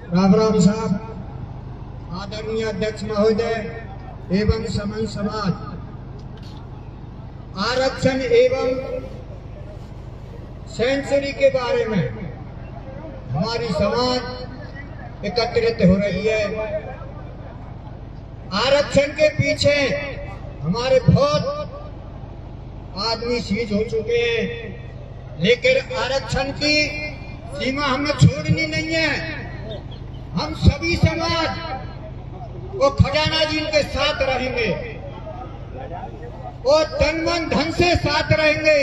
राम राम साहब, आदरणीय अध्यक्ष महोदय एवं समन समाज, आरक्षण एवं सेंचुरी के बारे में हमारी समाज एकत्रित हो रही है। आरक्षण के पीछे हमारे बहुत आदमी शहीद हो चुके हैं, लेकिन आरक्षण की सीमा हमें छोड़नी नहीं है। हम सभी समाज वो खजाना जी के साथ रहेंगे और तन मन धन से साथ रहेंगे।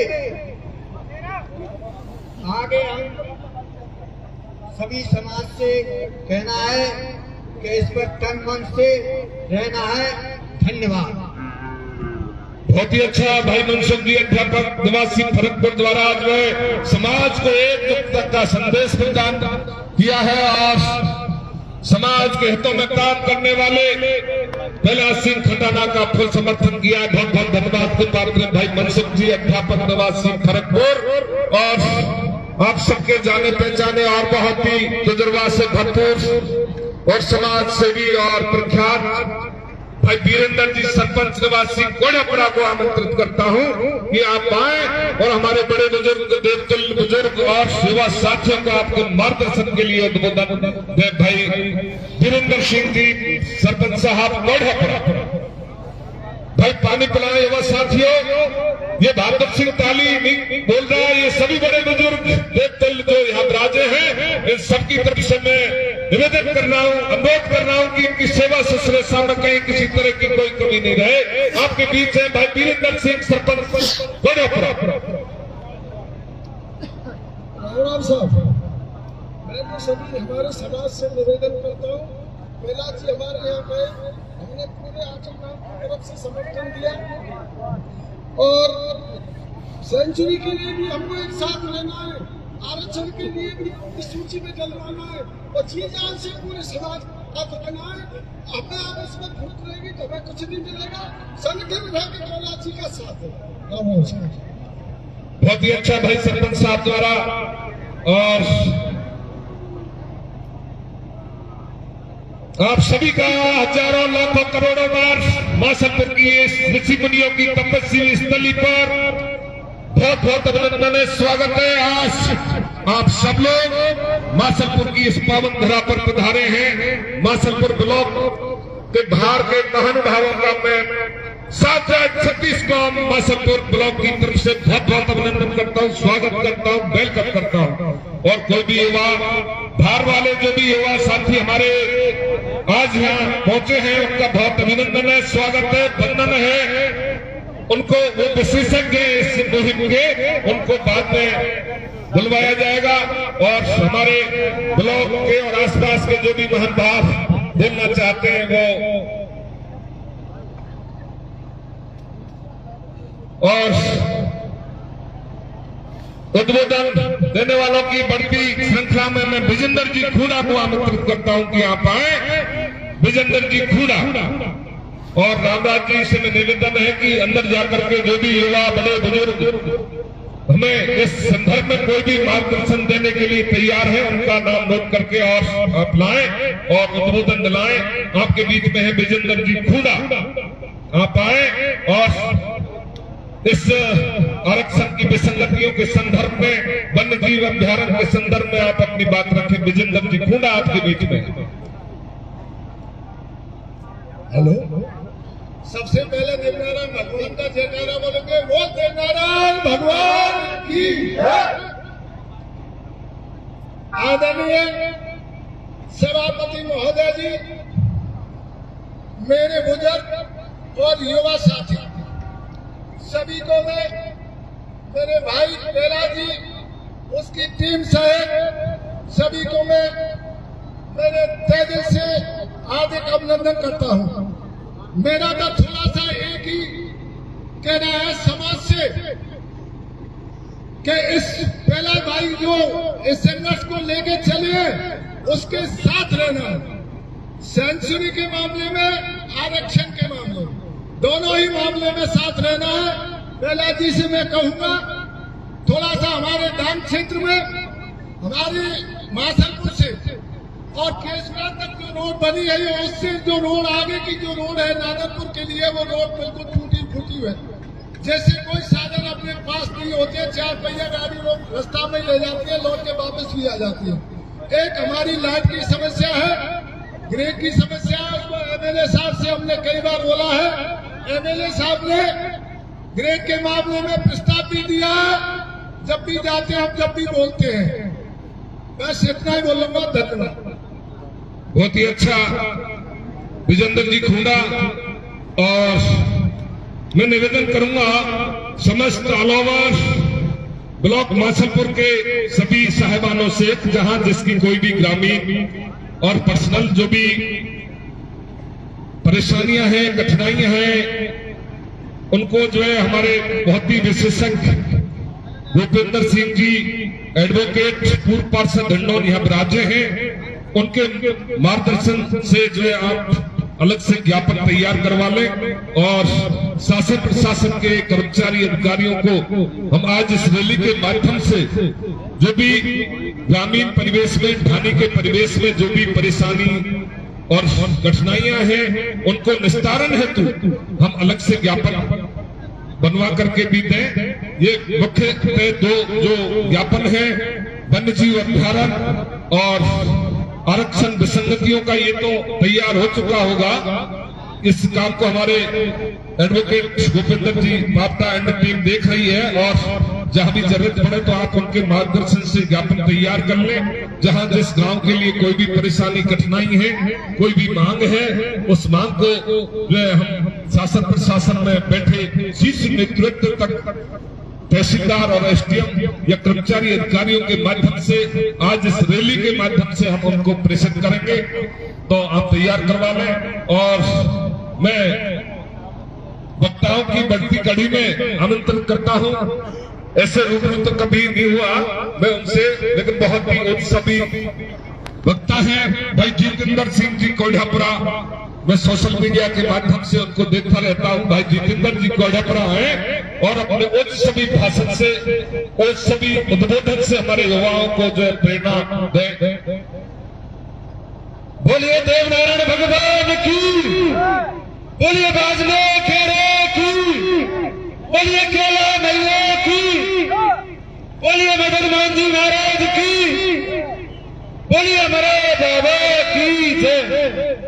आगे हम सभी समाज से कहना है कि इस पर तन मन से रहना है। धन्यवाद। बहुत ही अच्छा भाई मनसुख जी अध्यापक निवासी फरकपुर द्वारा आज में समाज को एकजुटता का संदेश प्रदान किया है और समाज के हितों में काम करने वाले कैलाश सिंह खटाना का फुल समर्थन किया। बहुत बहुत धन्यवाद के पात्र भाई मनसुख जी अध्यापक निवासी फरकपुर और आप सबके जाने पहचाने और बहुत ही तजुर्बा से भरपूर और समाज सेवी और प्रख्यात भाई वीरेंद्र जी सरपंच निवासी कोड़ापुरा को आमंत्रित करता हूं कि आप आए और हमारे बड़े बुजुर्ग देवतुल्य बुजुर्ग और सेवा साथियों को आपके मार्गदर्शन के लिए उद्बोधन दे। भाई वीरेंद्र सिंह जी सरपंच साहब कोड़ापुरा। भाई पानी पिलाए युवा साथियों, ये बहादुर सिंह ताली बोल रहा है। ये सभी बड़े बुजुर्ग देवतुल्य जो यहाँ विराजे हैं, इन सबकी तरफ से मैं निवेदन कर रहा हूँ, अनुरोध कर रहा हूँ कि इनकी सेवा शुश्रूषा में कहीं किसी तरह की कोई कमी नहीं रहे। आपके बीच है भाई वीरेंद्र सिंह सरपंच कोड़ापुरा। राम साहब, मैं तो सभी हमारे समाज से निवेदन करता हूँ, कैलाश जी हमारे यहाँ पे हमने पूरे आचरण की तरफ से समर्थन दिया और सेंचुरी के लिए भी हमको एक साथ रहना है, आरक्षण के लिए भी इस सूची में डलवाना है और जी जान से पूरे समाज का रहना है। हमें आप इसमें फूट रहेगी तो हमें कुछ नहीं मिलेगा। संगठन विभाग के कैलाश जी का साथ है। बहुत ही अच्छा भाई सरपंच साहब द्वारा और आप सभी का हजारों लाखों करोड़ों बार मासलपुर की इस ऋषि मुनियों की तपस्वी स्थली पर बहुत बहुत अभिनंदन है, स्वागत है। आज आप सब लोग मासलपुर की इस पावन धरा पर पधारे हैं। मासलपुर ब्लॉक के बाहर के महानुभावों का मैं 736 को मासलपुर ब्लॉक की तरफ से बहुत बहुत अभिनंदन करता हूँ, स्वागत करता हूँ, वेलकम करता हूँ। और कोई भी युवा बाहर वाले जो भी युवा साथी हमारे आज यहाँ पहुंचे हैं, उनका बहुत अभिनंदन है, स्वागत है, वंदन है। उनको वो विशेषज्ञ इस मुहिम के, उनको बाद में बुलवाया जाएगा और हमारे ब्लॉक के और आसपास के जो भी महानुभाव बोलना चाहते हैं वो और उद्बोधन देने वालों की बढ़ती श्रृंखला में मैं विजेंद्र जी खूड़ा को आमंत्रित करता हूं कि आप आए। विजेंद्र जी खूड़ा और रामराज जी से मैं निवेदन है कि अंदर जाकर के जो भी युवा बड़े बुजुर्ग हमें इस संदर्भ में कोई भी मार्गदर्शन देने के लिए तैयार है, उनका नाम नोट करके और आप लाएं और उद्बोधन दिलाएं। आपके बीच में है विजेंद्र जी खूड़ा, आप आए और इस आरक्षण की विसंगतियों के संदर्भ में, वन्य जीव अभ्यारण्य के संदर्भ में आप अपनी बात रखें। विजेंद्र जी खूड़ा आपके बीच में। हेलो, सबसे पहले देवनारायण भगवान का जयकारा बोलेंगे। वो देवनारायण भगवान की आदरणीय सभापति महोदय जी, मेरे बुजुर्ग और युवा साथी सभी को मैं, मेरे भाई कैलाश जी, उसकी टीम सहित सभी को मैं मेरे तहे दिल से हार्दिक अभिनंदन करता हूं। मेरा तो थोड़ा सा एक ही कहना है समाज से कि इस पहला भाई जो इस संघर्ष को लेके चले उसके साथ रहना, सेंचुरी के मामले में, आरक्षण के मामले में, दोनों ही मामले में साथ रहना है। कैलाश जी से मैं कहूंगा थोड़ा सा हमारे डांग क्षेत्र में, हमारे मासलपुर से और केसरा तक जो रोड बनी है ये उससे जो रोड आगे की जो रोड है नादरपुर के लिए वो रोड बिल्कुल टूटी फूटी है। जैसे कोई साधन अपने पास नहीं होते, 4 पहिया गाड़ी लोग रास्ता में ले जाती है, लौट के वापस भी आ जाती है। एक हमारी लाइट की समस्या है, ग्रेड की समस्या है, उसको एमएलए साहब से हमने कई बार बोला है। एमएलए साहब ने ग्रेड के मामले में प्रस्ताव भी दिया है। जब भी जाते हैं हम जब भी बोलते हैं। बस इतना ही बोलूंगा, धन्यवाद। बहुत ही अच्छा विजेंद्र जी खूंडा। और मैं निवेदन करूंगा समस्त ऑल ओवर ब्लॉक माछलपुर के सभी साहिबानों से, जहां जिसकी कोई भी ग्रामीण और पर्सनल जो भी परेशानियां हैं, कठिनाइयां हैं, उनको जो है हमारे बहुत ही विशेषज्ञ भूपेंद्र सिंह जी एडवोकेट पूर्व पार्षद ढंडोर यहाँ विराजे हैं, उनके मार्गदर्शन से जो है आप अलग से ज्ञापन तैयार करवा लें। और शासन प्रशासन के कर्मचारी अधिकारियों को हम आज इस रैली के माध्यम से जो भी ग्रामीण परिवेश में, ढानी के परिवेश में जो भी परेशानी और कठिनाइयां हैं, उनको निस्तारण हेतु हम अलग से ज्ञापन बनवा करके भी दें। ये मुख्य दो जो ज्ञापन है, वन्य जीव अभ्यारण्य और आरक्षण विसंगतियों का, ये तो तैयार हो चुका होगा। इस काम को हमारे advocate Bhupendra ji Bapta and team देख रही है, और जहां भी जरूरत पड़े तो आप उनके मार्गदर्शन से ज्ञापन तैयार कर लें। जहां जिस गांव के लिए कोई भी परेशानी कठिनाई है, कोई भी मांग है, उस मांग को जो है हम शासन प्रशासन में बैठे शीर्ष नेतृत्व तक, तहसीलदार और एसडीएम या कर्मचारी अधिकारियों के माध्यम से, आज इस रैली के माध्यम से हम उनको प्रेषित करेंगे। तो आप तैयार करवा लें। और मैं वक्ताओं की बढ़ती कड़ी में आमंत्रित करता हूं। ऐसे रूबरू तो कभी नहीं हुआ मैं उनसे, लेकिन बहुत ही उत्सवी वक्ता है भाई जितेंद्र सिंह जी कोढ़ापुरा। मैं सोशल मीडिया के माध्यम से उनको देखता रहता हूं। भाई जितेंद्र जी कोढ़ापुरा है और अपने उच्च सभी भाषण से, उच्च सभी उद्बोधन से हमारे युवाओं को जो है प्रेरणा दे। बोलिए देवनारायण भगवान की, बोलिए बाजले खेरे की, बोलिए केला मैया की, बोलिए मदन मोहन जी महाराज की, बोलिए हमारे बाबा की जय।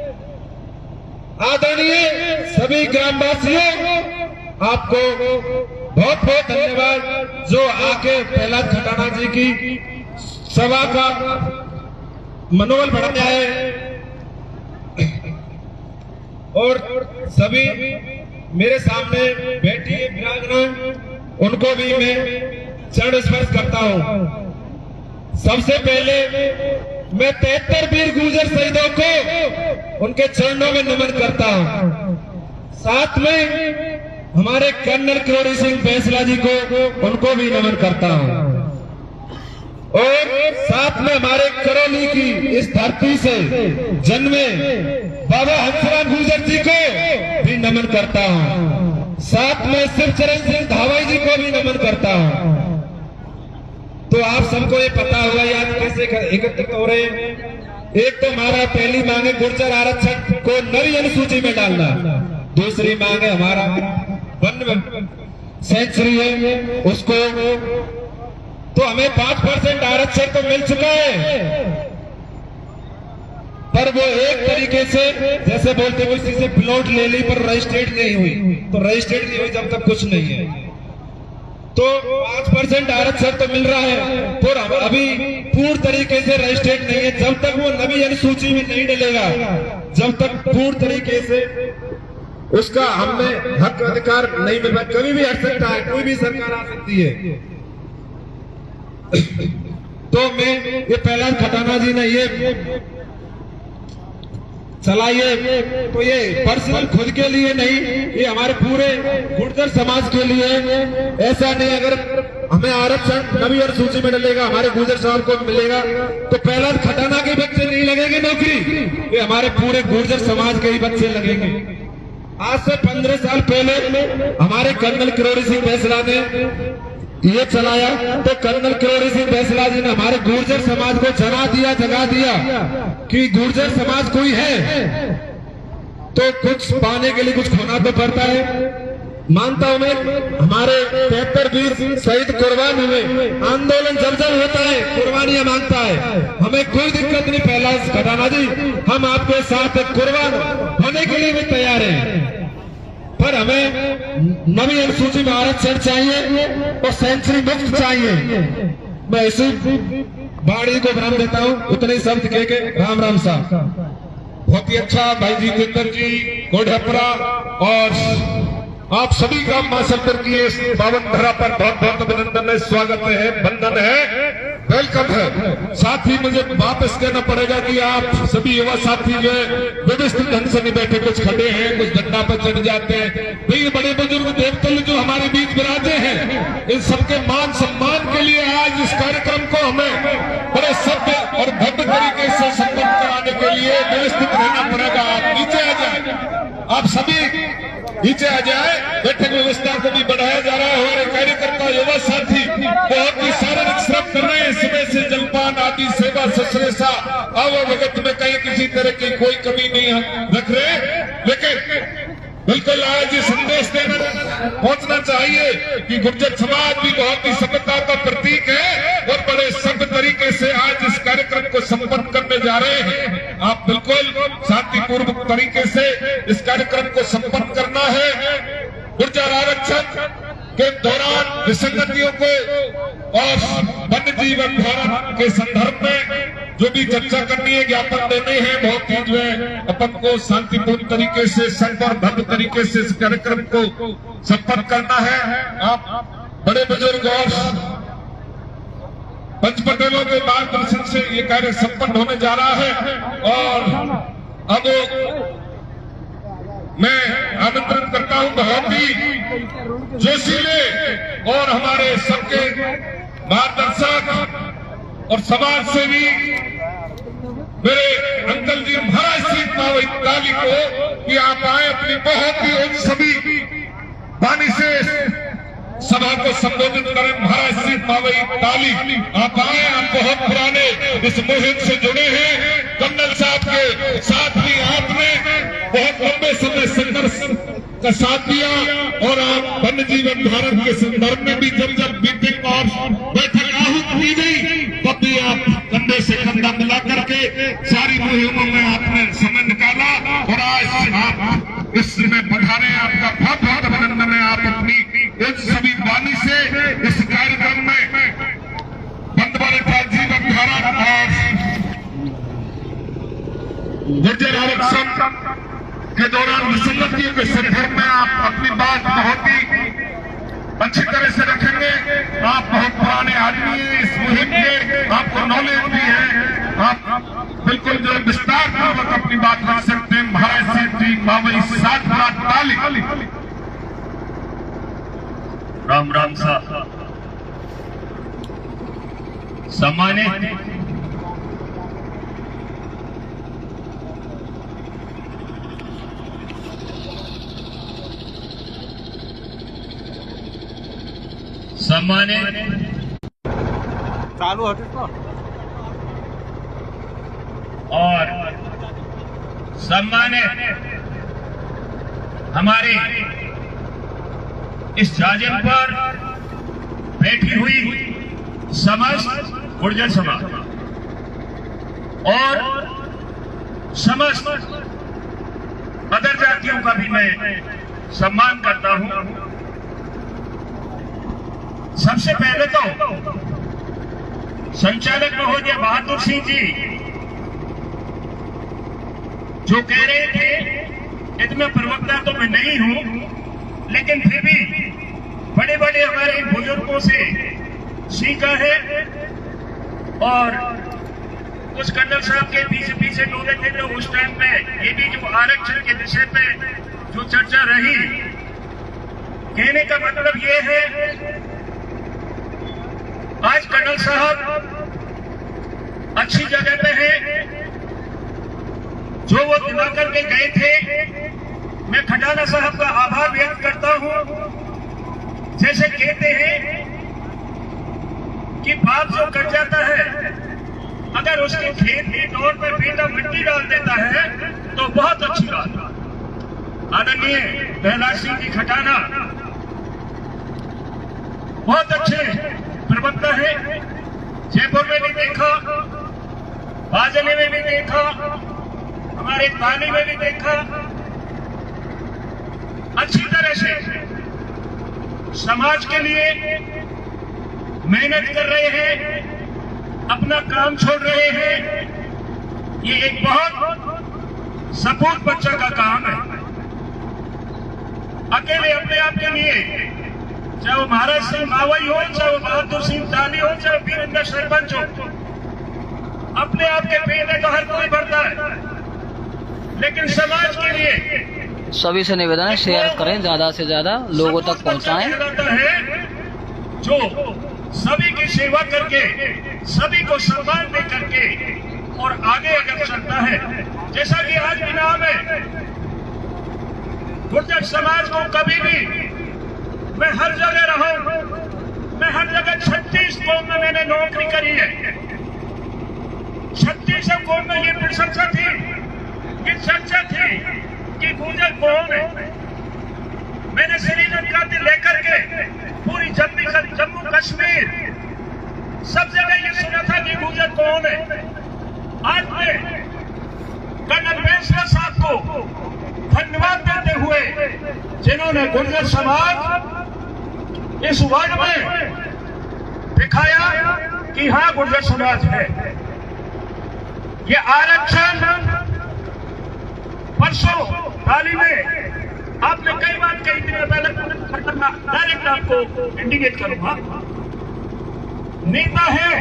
आदरणीय सभी ग्रामवासियों, आपको बहुत बहुत धन्यवाद जो आके प्रहलाद खटाना जी की सभा का मनोबल बढ़ाया है। और सभी मेरे सामने बैठी विराजमान, उनको भी मैं चरण स्पर्श करता हूं। सबसे पहले मैं 73 वीर गुर्जर शहीदों को उनके चरणों में नमन करता हूं। साथ में हमारे कर्नल किरोड़ी सिंह बैंसला जी को, उनको भी नमन करता हूं। और साथ में हमारे करौली की इस धरती से जन्मे बाबा हंसराम गुर्जर जी को भी नमन करता हूं। साथ में शिवचरण सिंह धावाई जी को भी नमन करता हूं। तो आप सबको ये पता होगा यार कैसे एकत्रित हो रहे हैं। एक तो हमारा पहली मांग है गुर्जर आरक्षण को नवी अनुसूची में डालना। दूसरी मांग है हमारा वन सेंचुरी है उसको, तो हमें 5% आरक्षण तो मिल चुका है, पर वो एक तरीके से जैसे बोलते किसी से प्लॉट ले ली पर रजिस्ट्रेट नहीं हुई। तो रजिस्ट्रेट नहीं हुई जब तक कुछ नहीं है। तो 5% आरक्षण तो मिल रहा है, पर अभी पूर्ण तरीके से रजिस्ट्रेट नहीं है। जब तक वो नवी अनुसूची में नहीं डलेगा, जब तक पूर्ण तरीके से उसका हमें हक अधिकार नहीं मिल पाए। कभी भी हट सकता है, कोई भी सरकार आ सकती है। तो मैं ये प्रहलाद खटाना जी ने ये चलाइए, तो ये पर्सनल खुद के लिए नहीं, ये हमारे पूरे गुर्जर समाज के लिए। ऐसा नहीं अगर हमें आरक्षण नवी अनुसूची में डलेगा, हमारे गुर्जर समाज को मिलेगा, तो प्रहलाद खटाना के बच्चे नहीं लगेंगे नौकरी, ये हमारे पूरे गुर्जर समाज के ही बच्चे लगेंगे। आज से 15 साल पहले हमारे कर्नल किरोड़ी सिंह बैंसला ने ये चलाया तो कर्नल किरोड़ी सिंह बैसला जी ने हमारे गुर्जर समाज को जगा दिया कि गुर्जर समाज कोई है तो कुछ पाने के लिए कुछ खोना तो पड़ता है। मानता हूं मैं, हमारे 73 वीर शहीद कुर्बान हुए, आंदोलन जब होता है कुर्बानियां मांगता है, हमें कोई दिक्कत नहीं। पहला घटाना जी, हम आपके साथ कुर्बान होने के लिए भी तैयार हैं, पर हमें नवी अनुसूची में आरक्षण चाहिए और सेंचुरी मुक्त चाहिए। मैं इसी बाड़ी को विराम देता हूं, उतने शब्द कह के राम राम साहब। बहुत ही अच्छा भाई जितेंद्र जी गोढ़परा और आप सभी का मां शंकर की इस पावन धरा पर बहुत बहुत अभिनंदन है, स्वागत है, वंदन है, वेलकम है। साथ ही मुझे वापस कहना पड़ेगा कि आप सभी युवा साथी जो है व्यवस्थित ढंग से नहीं बैठे, कुछ खड़े हैं, कुछ डंडा पर चढ़ जाते हैं। तो ये बड़े बुजुर्ग देवतल जो हमारे बीच विराजे हैं, इन सबके मान सम्मान के लिए आज इस कार्यक्रम को हमें बड़े सभ्य और भव्य तरीके से संपन्न कराने के लिए व्यवस्थित रहना पड़ेगा। आप नीचे आ जाए, आप सभी नीचे आ जाए। बैठक व्यवस्था को भी बढ़ाया जा रहा है। हमारे कार्यकर्ता युवा साथी बहुत ही शारीरिक श्रम कर रहे हैं, सुबह से जलपान आदि सेवा शुश्रूषा आवभगत में कहीं किसी तरह की कोई कमी नहीं रख रहे, लेकिन बिल्कुल आज ये संदेश देना पहुंचना चाहिए कि गुर्जर समाज भी बहुत ही सभ्यता का प्रतीक है और बड़े सभ्य तरीके से आज इस कार्यक्रम को संपन्न करने जा रहे हैं। आप बिल्कुल शांतिपूर्वक तरीके से इस कार्यक्रम को संपन्न करना है। गुर्जर आरक्षण के दौरान विसंगतियों को और वन्य जीवन धारण के संदर्भ में जो भी चर्चा करनी है, ज्ञापन देने हैं, बहुत ही जो है अपन को शांतिपूर्ण तरीके से संघ और भव्य तरीके से इस कार्यक्रम को संपन्न करना है। आप बड़े बुजुर्ग और पंच पटेलों के मार्गदर्शन से ये कार्य संपन्न होने जा रहा है। और अब मैं आमंत्रित करता हूं बहुत ही जोशीले और हमारे सबके मार्गदर्शक और समाज सेवी मेरे अंकल जी महाराज श्री मावई ताली को कि आप आए, अपनी बहुत ही उन सभी वाणी से सभा को संबोधित करें। महाराज श्री मावई ताली आप आए, आप बहुत पुराने इस मुहिम से जुड़े हैं। कर्नल साहब के साथ भी आपने बहुत लंबे समय संघर्ष का साथ दिया और आप वन्य जीवन धारण के संदर्भ में भी जब मीटिंग और बैठक आहूत की गई तब भी आप कंधे से कंधा मिला करके सारी मुहिमों में आपने समय निकाला और आज आप इसमें पधारे। आपका बहुत बहुत अभिनंदन है। आप अपनी इन सभी वाणी से इस कार्यक्रम में बंदवारेखा जीवन धारण और गुर्जर आरक्षण के दौरान विसंगतियों के संदर्भ में आप अपनी बात बहुत ही अच्छी तरह से रखेंगे। आप बहुत पुराने आदमी हैं इस मुहिम के, आपको नॉलेज भी है, आप बिल्कुल जो विस्तार पूर्वक अपनी बात रख सकते हैं। महाराज सिंह जी मावई साथ ताली। राम राम साहब, सम्मानित चालू होते और सम्मानित हमारे इस जाजिम पर बैठी हुई समस्त गुर्जर समाज और समस्त अदर जातियों का भी मैं सम्मान करता हूं। सबसे पहले तो संचालक महोदय बहादुर सिंह जी जो कह रहे थे, इतना प्रवक्ता तो मैं नहीं हूं, लेकिन फिर भी बड़े बड़े हमारे बुजुर्गों से सीखा है और उस कर्नल साहब के पीछे पीछे डोले थे तो उस टाइम पे ये भी जो आरक्षण के विषय पे जो चर्चा रही, कहने का मतलब ये है आज कर्नल साहब अच्छी जगह पे हैं। जो वो दिला करके गए थे, मैं खटाना साहब का आभार व्यक्त करता हूं। जैसे कहते हैं कि बाप जो कर जाता है, अगर उसके खेत की दौड़ पर बेटा मिट्टी डाल देता है तो बहुत अच्छी बात। आदरणीय प्रहलाद सिंह जी खटाना बहुत अच्छे प्रवक्ता है। जयपुर में भी देखा, बाजले में भी देखा, हमारे ताली में भी देखा, अच्छी तरह से समाज के लिए मेहनत कर रहे हैं, अपना काम छोड़ रहे हैं। ये एक बहुत सपूत बच्चा का काम है। अकेले अपने आप के लिए, चाहे वो महाराज सिंह मावई हो, चाहे वो बहादुर सिंह ताली हो, चाहे वीरेंद्र सरपंच हो, अपने आप के पेट तो हर कोई भरता है, लेकिन समाज के लिए सभी से निवेदन है शेयर करें, ज्यादा से ज्यादा लोगों तक पहुंचाएं। जो सभी की सेवा करके, सभी को सम्मान दे करके और आगे अगर चलता है, जैसा कि आज भी नाम है गुर्जर समाज को, कभी भी मैं हर जगह रहा हूं, मैं हर जगह 36 कौम में मैंने नौकरी करी है। 36 कौम में ये प्रशंसा थी, ये चर्चा थी कि गुर्जर कौन है। मैंने श्रीलंका से लेकर के पूरी जम्मू कश्मीर सब जगह ये सुना था कि गुर्जर कौन है। आज मैं कर्नल बेसवा साहब को धन्यवाद देते हुए, जिन्होंने गुर्जर समाज इस वर्ग में दिखाया कि हाँ गुर्जर समाज है। ये आरक्षण परसों ताली में आपने कई बात कही थी, मैं पहले डायरेक्ट आपको इंडिकेट करूंगा। नेता है,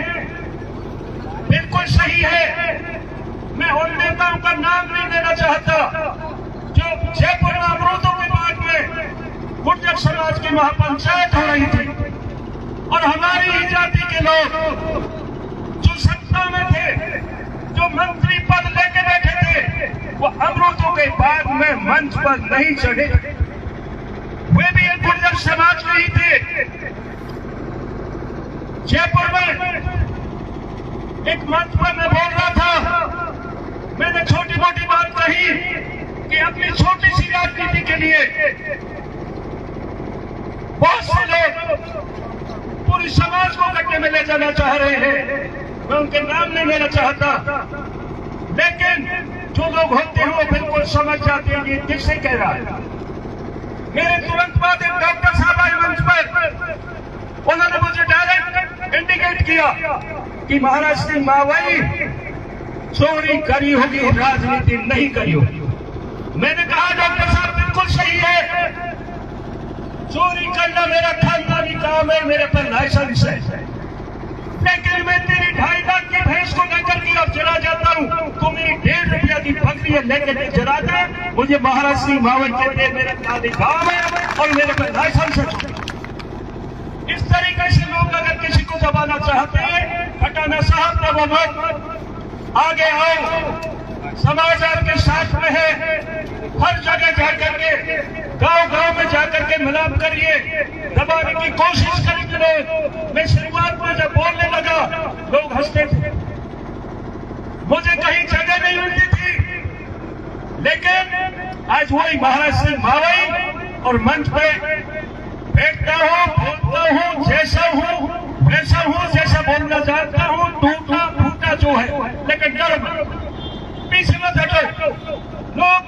बिल्कुल सही है। मैं उन नेताओं का नाम नहीं लेना चाहता जो जयपुर में अमरूदों के बाग में गुर्जर समाज की महापंचायत हो रही थी और हमारी ही जाति के लोग जो सत्ता में थे, जो मंत्री पद लेके बैठे थे, वो अमरूदों के बाग में मंच पर नहीं चढ़े। वे भी एक गुर्जर समाज के ही थे। जयपुर में एक मंच पर मैं बोल रहा था, मैंने छोटी मोटी बात कही कि अपनी छोटी सी राजनीति के लिए बहुत से लोग पूरी समाज को गड्ढे में ले जाना चाह रहे हैं। मैं उनके नाम नहीं लेना चाहता, लेकिन जो लोग होते हैं वो बिल्कुल समझ जाते हैं ये किससे कह रहा है। मेरे तुरंत बाद एक डॉक्टर साहब आए मंच पर, उन्होंने मुझे डायरेक्ट इंडिकेट किया कि महाराज सिंह मावई चोरी करी होगी, राजनीति नहीं करी होगी। मैंने कहा डॉक्टर साहब बिल्कुल सही है, चोरी करना मेरा खानदानी काम है, मेरे पर लाइसेंस है, लेकिन मैं तेरी 2.5 लाख की भैंस को लेकर के अब चला जाता हूँ, तो मेरी 1.5 रुपया की बकरी लेकर के चला जाए, मुझे महाराज सिंह मावई कहते हैं मेरा खानदानी काम है और मेरे पर लाइसेंस है। इस तरीके से लोग अगर किसी को दबाना चाहते हैं, खटाना साहब ने वो वक्त आगे आओ, समाज आपके साथ में है, हर जगह जाकर के, गांव-गांव में जाकर के मिलाप करिए, दबाने की कोशिश करेंगे लोग। मैं शुरुआत में जब बोलने लगा लोग हंसते थे, मुझे कहीं जगह नहीं मिलती थी, लेकिन आज वही महाराज सिंह मावई और मंच पे बैठता हूँ, बोलता हूँ, जैसा हूँ वैसा हूँ, जैसा बोलना चाहता हूँ, टूटा फूटा जो है, लेकिन डर पीछे मत हटो। लोग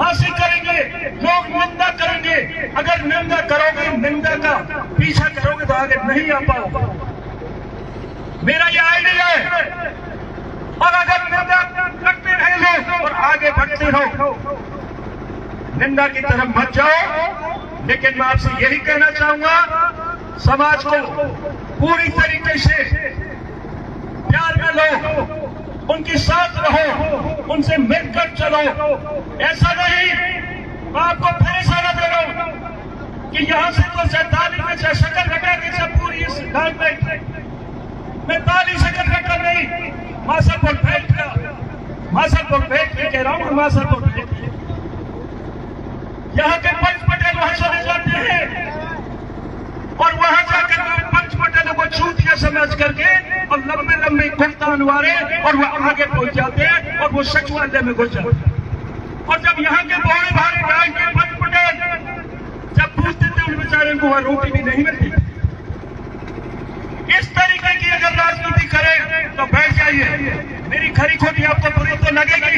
हासिल करेंगे, लोग निंदा करेंगे, अगर निंदा करोगे, निंदा का पीछा करोगे तो आगे नहीं आ पाओगे। मेरा ये आइडिया है, और अगर निंदा करते रहे लोग और आगे बढ़ते रहो, निंदा की तरफ मत जाओ। लेकिन मैं आपसे यही कहना चाहूंगा, समाज को पूरी तरीके से प्यार में लो, उनके साथ रहो, उनसे मिलकर चलो। ऐसा नहीं, मैं आपको फिर इशारा दे रहा हूं कि यहां से तो ताली में से शक्कर घटा के सब पूरी इस गांव में मैं ताली शक्कर घटा नहीं, मासरपुर बैठ के कह रहा हूं, मासरपुर बैठ यहाँ के पंच पटेल वहां चले जाते हैं और वहां जाकर पंच पटेलों को चूतिया समझ करके और लंबे लंबे कुर्ता अनुवारे और वो आगे पहुंच जाते हैं और वो सचिवालय में घुस जाते हैं। और जब यहाँ के बड़े भारी राज के पंच पटेल जब पूछते थे उन बेचारे को वह रोटी भी नहीं मिलती। इस तरीके की अगर राजनीति करे तो बैठ जाइए, मेरी खरी खोटी आपको बुरी तो लगेगी।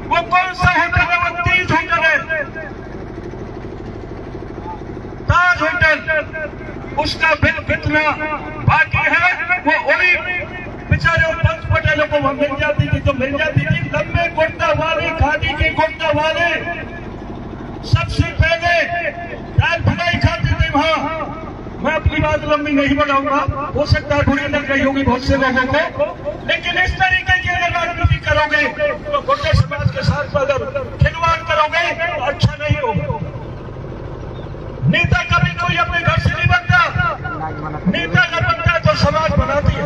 वो कौन सा होटल है? वो 30 होटल है, ताज होटल, उसका बिल कितना बाकी है वो वही बेचारे पंच पटेलों को वह मिल जाती थी तो मिल जाती थी। लंबे कुर्ता वाले, खादी के कुर्ता वाले सबसे पहले दाल फ्राई खाते थे वहां। मैं अपनी बात लंबी नहीं बढ़ाऊंगा, हो सकता है बुरी लग रही होगी बहुत से लोगों को, लेकिन इस तरीके की अगर राजनीति करोगे तो गुर्जर समाज के साथ अगर खिलवाड़ करोगे तो अच्छा नहीं होगा। नेता कभी कोई अपने घर से नहीं बनता, नेता अगर बनता है तो समाज बनाती है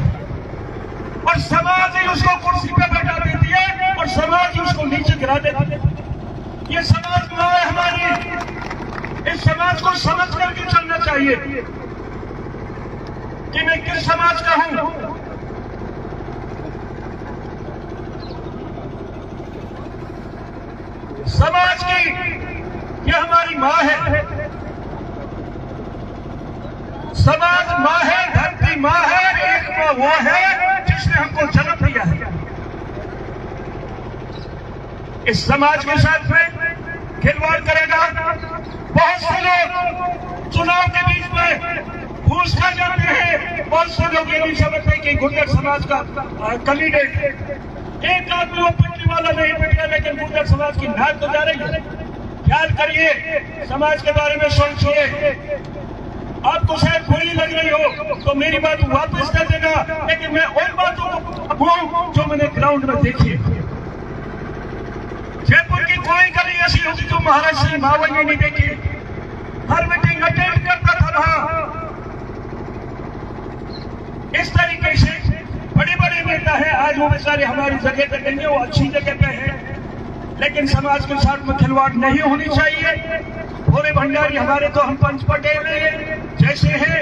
और समाज ही उसको कुर्सी पे बैठा देती है और समाज ही उसको नीचे गिरा देती है। ये समाज माँ है हमारी, इस समाज को समझ करके चलना चाहिए कि मैं किस समाज का हूं। समाज की यह हमारी माँ है, समाज माँ है, धरती माँ है, एक माँ वो है जिसने हमको जन्म दिया है। इस समाज के साथ में खिलवाड़ करेगा। बहुत से लोग चुनाव के बीच में घूस खा जाते हैं, बहुत से लोग ये नहीं समझते कि गुर्जर समाज का कैंडिडेट एक आदमी वो पिटने वाला नहीं पिट गया, लेकिन गुर्जर समाज की नाक तो जा रही है। ख्याल करिए, समाज के बारे में सोचिए। आपको शायद बुरी लग रही हो तो मेरी बात वापस कर देना, लेकिन मैं उन बातों को जो मैंने ग्राउंड में देखी है। जयपुर की कोई गली ऐसी होगी जो महाराष्ट्र की मावल ने नहीं देखी। हर मीटिंग अटेंड करता था वहां। इस तरीके से बड़े बड़े नेता है, आज वो बेचारे हमारी जगह पे नहीं है, वो अच्छी जगह पे है, लेकिन समाज के साथ में खिलवाड़ नहीं होनी चाहिए। भोले भंडारी हमारे तो हम पंच पटेल जैसे हैं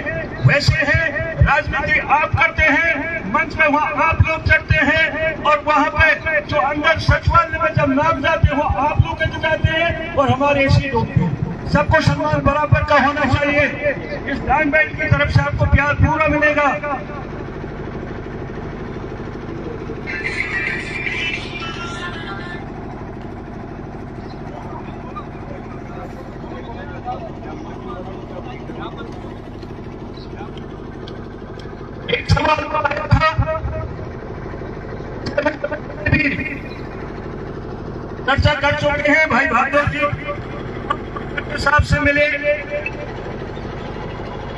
वैसे हैं। राजनीति आप करते हैं, मंच में वहां आप लोग चढ़ते हैं और वहां पे जो अंदर सचिवालय में जब नाम जाते हो आप लोग जाते हैं और हमारे ऐसे लोग। सबको सम्मान बराबर का होना चाहिए। इस दान बैंक की तरफ से आपको प्यार पूरा मिलेगा। एक सवाल आया था, चर्चा कर चुके हैं भाई भादव जी साहब से मिले।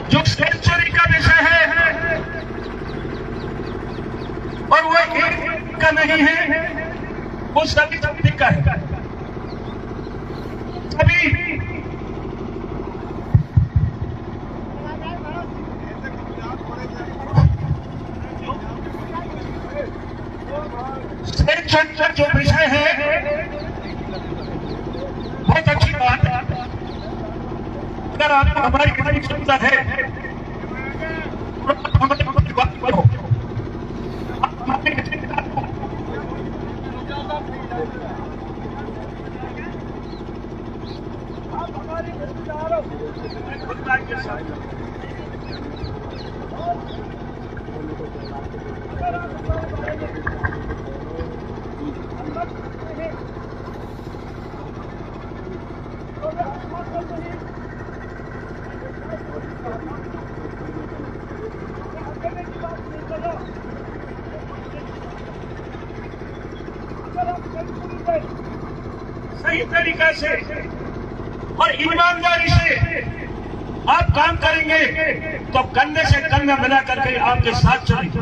जो सेंचुरी का विषय है और वो एक का नहीं है, वो सभी शक्ति का है। सभी सेंचुरी जो विषय है बहुत अच्छी बात है। अगर आपको हमारी कितनी क्षमता है हमारी बात करो। सही तरीका से और ईमानदारी से आप काम करेंगे तो कंधे से कंधा मिला करके आपके साथ चलेंगे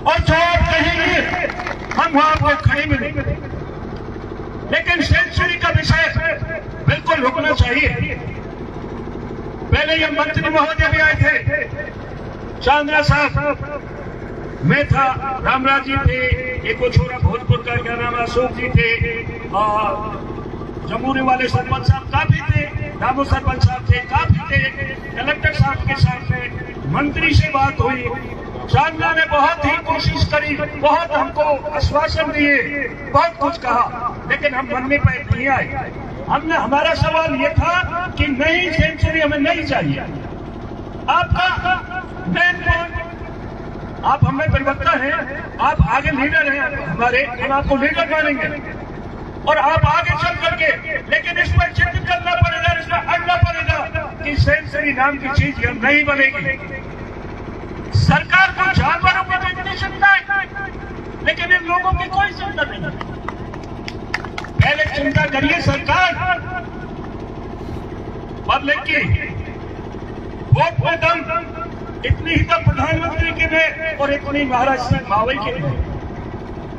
और जो आप कहेंगे हम वहां आपको खड़े मिलेंगे। लेकिन सेंचुरी का विषय बिल्कुल रुकना चाहिए। पहले ये मंत्री महोदय भी आए थे, चांद्रा साहब, मैं था, रामराज जी थे, एक वो छोरा भोजपुर का क्या नाम अशोक जी थे, और जमूरी वाले सरपंच साहब काफी थे, दामो सरपंच साहब थे काफी थे, कलेक्टर साहब के साथ में मंत्री से बात हुई, जानना ने बहुत ही कोशिश करी, बहुत हमको आश्वासन दिए, बहुत कुछ कहा, लेकिन हम बनने पर नहीं आए। हमने हमारा सवाल ये था कि नहीं सेंचुरी हमें नहीं चाहिए। आपका मेन पॉइंट, आप हमें प्रवक्ता हैं, आप आगे लीडर हैं हमारे, हम आपको लीडर मानेंगे और आप आगे चल करके, लेकिन इस पर चिंतित करना पड़ेगा, इस पर अड़ना पड़ेगा कि सेंचुरी नाम की चीज यह नहीं बनेगी। सरकार को जानवरों की तो इतनी चिंता है, लेकिन इन लोगों की कोई चिंता नहीं। पहले चिंता करिए सरकार पब्लिक की, वोट में दम इतनी ही तो प्रधानमंत्री के में और इतनी महाराज सिंह मावई के में।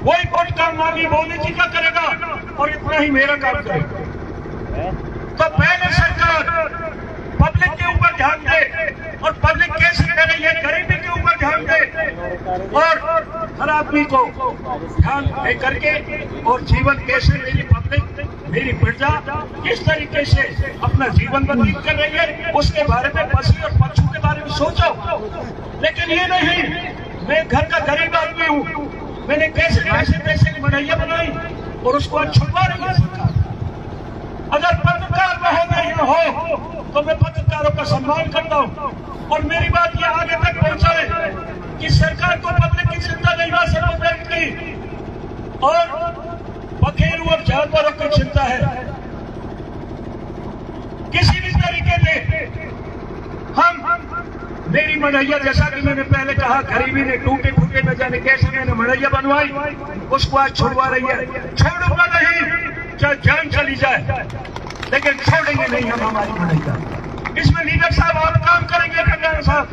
वही वोट काम मांगी मोदी जी का करेगा और इतना ही मेरा काम करेगा। तो पहले सरकार पब्लिक के ऊपर ध्यान दे और पब्लिक कैसे कर रही है, गरीबी के ऊपर ध्यान दे और हर आदमी को ध्यान दे करके, और जीवन कैसे मेरी पब्लिक, मेरी प्रजा किस तरीके से अपना जीवन व्यतीत कर रही है, उसके बारे में पशु और पक्षियों के बारे में सोचो। लेकिन ये नहीं, मैं घर का गरीब आदमी हूँ, मैंने कैसे पैसे की बढ़ाइया बनाई और उसको आज छुड़वा रही है सरकार। अगर पत्रकार महोदय हो तो मैं पत्रकारों का सम्मान करता हूँ और मेरी बात ये आगे तक पहुंचाए कि सरकार को पब्लिक की चिंता नहीं है, सर्वोदय की और बखेरू और जानवरों की चिंता है। किसी भी तरीके से हम मेरी मड़ैया, जैसा कि मैंने पहले कहा, गरीबी ने टूटे फूटे न जाने कैसे मैंने मड़ैया बनवाई, उसको आज छुड़वा रही है। छोड़ूंगा नहीं, चाहे जान चली जाए, लेकिन छोड़ेंगे नहीं हम हमारी मड़ैया। इसमें लीडर साहब आप काम करेंगे, कल्याण साहब,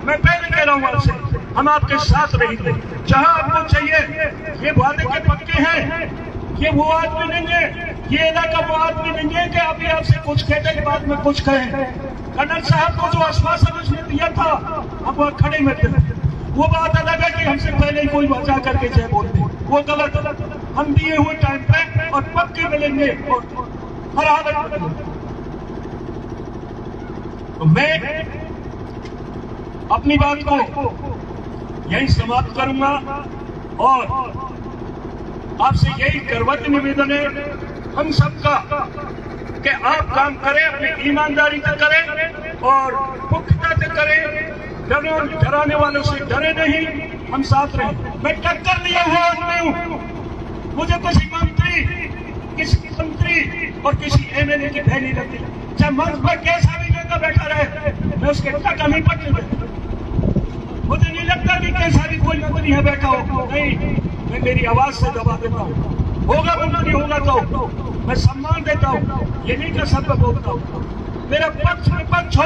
मैं पहले कह रहा हूँ आपसे, हम आपके साथ रहेंगे जहां आपको चाहिए। ये वादे के पक्के हैं, ये वो आदमी नहीं है, ये इलाका वो आदमी नहीं है कि अभी आपसे कुछ कहते के बाद में कुछ कहें। कर्नल साहब को जो आश्वासन उसने दिया था, हम वहाँ खड़े में थे। वो बात अलग है कि हमसे पहले ही कोई बचा करके जय बोलते, वो गलत। हम दिए हुए टाइम पे और पक्के मिलेंगे और हर हालत में। तो मैं अपनी बात को यही समाप्त करूंगा और आपसे यही करवत निवेदन है हम सबका कि आप काम करें, अपनी ईमानदारी से करें और पुख्ता से करें, डराने वालों से डरे नहीं, हम साथ रहें। मैं टक्कर लिया हुआ आदमी हूँ, मुझे किसी मंत्री और किसी एमएलए की भय नहीं लगती, चाहे मंच पर कैसा भी नेता बैठा रहे, मैं उसके टक्कर नहीं पड़ने देता। मुझे नहीं लगता कि कैसा भी कोई मंत्री है बैठा हो, नहीं, मैं मेरी आवाज से दबा देता हूँ। होगा बोलना, नहीं होगा तो मैं सम्मान देता हूँ, ये नहीं कर सकता बोलता हूँ। मेरा पक्ष विपक्ष हो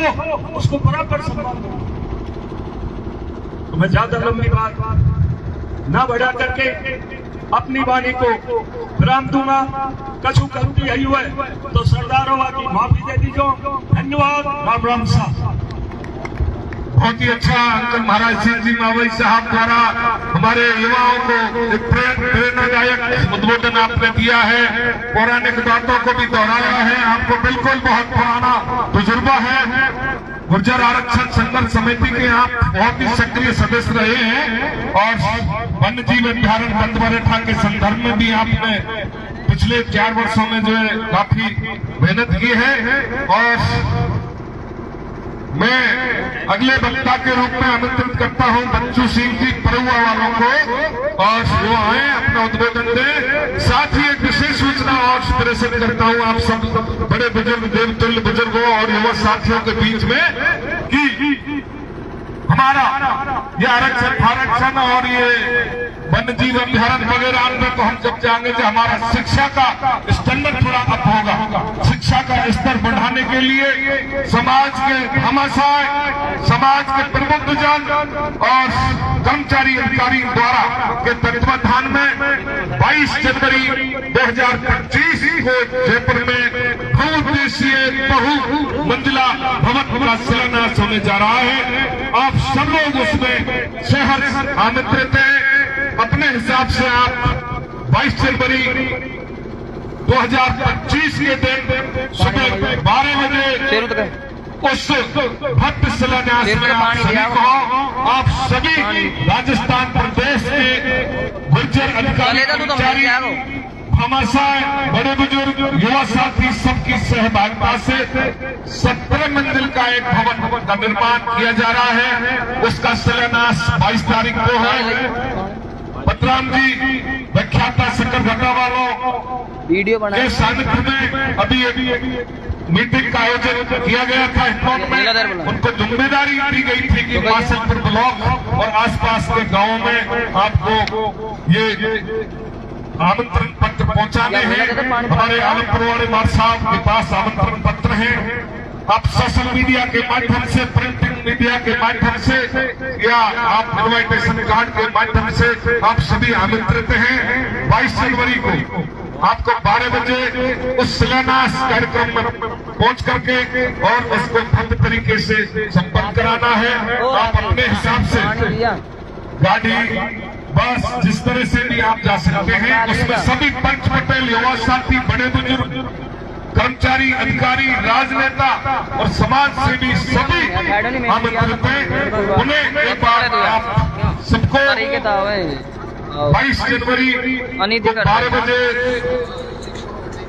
उसको बराबर सम्मान दूँ। तो मैं ज्यादा लंबी बात ना बढ़ा करके अपनी वाणी को विराम दूंगा। कछु गलती आई हुए तो सरदारों की माफी दे दीजिए। धन्यवाद। राम राम साहब। बहुत ही अच्छा अंकल महाराज सिंह जी मावई साहब द्वारा हमारे युवाओं को एक प्रेरणादायक उद्बोधन आपने दिया है, पौराणिक बातों को भी दोहराया है। आपको बिल्कुल बहुत पुराना तजुर्बा है। गुर्जर आरक्षण संघर्ष समिति के आप बहुत ही सक्रिय सदस्य रहे हैं और वन्य जीव अभ्यारण्य बंदवरेठा के संदर्भ में भी आपने पिछले 4 वर्षों में जो है काफी मेहनत की है। और मैं अगले वक्ता के रूप में आमंत्रित करता हूं बच्चू सिंह जी परुआ वालों को, और वो आए अपना उद्बोधन दें। साथ ही एक विशेष सूचना और प्रेषित करता हूं आप सब बड़े बुजुर्ग, देवतुल्य बुजुर्गों और युवा साथियों के बीच में कि हमारा ये आरक्षण और ये वन्य जीव अभ्यारण्य वगैरह में तो हम जब जाएंगे जो हमारा शिक्षा का स्टैंडर्ड थोड़ा अप होगा। शिक्षा का स्तर बढ़ाने के लिए समाज के घमासान, समाज के प्रबुद्धजन और कर्मचारी अधिकारी द्वारा के तत्वाधान में 22 जनवरी 2025 को जयपुर में बहुउद्देशीय बहु मंजिला भवन का शिलान्यास होने जा रहा है। आप सब लोग उसमें सहर्ष आमंत्रित हैं। अपने हिसाब से आप 22 जनवरी 2025 के दिन सुबह 12 बजे उस भक्त शिलान्यास में आप सभी को, आप सभी राजस्थान प्रदेश के गुर्जर अधिकारी कर्मचारी, भामाशाह, बड़े बुजुर्ग, युवा साथी सबकी सहभागिता से 17 मंजिल का एक भवन का निर्माण किया जा रहा है। उसका शिलान्यास 22 तारीख को है। बतराम जी व्याख्याता शंकर घटा वालों वीडियो के सानिध्य में अभी मीटिंग का आयोजन किया गया था हिंडौन में। उनको जिम्मेदारी दी गई थी कि मासलपुर ब्लॉक और आसपास के गांवों में आपको ये आमंत्रण पत्र पहुंचाने हैं। हमारे आलमपुर वाले मार साहब के पास आमंत्रण पत्र हैं। आप सोशल मीडिया के माध्यम से, प्रिंटिंग मीडिया के माध्यम से या आप इन्विटेशन कार्ड के माध्यम से आप सभी आमंत्रित हैं। 22 जनवरी को आपको 12 बजे उस शिलान्यास कार्यक्रम में पहुंच करके और उसको भव्य तरीके से संपन्न कराना है। आप अपने हिसाब से गाड़ी, बस, जिस तरह से भी आप जा सकते हैं, उसमें सभी पंच पटेल, युवा साथी, बड़े बुजुर्ग, कर्मचारी, अधिकारी, राजनेता और समाज सेवी सभी आमंत्रित हैं। उन्हें एक बार आप सबको 22 जनवरी 12 बजे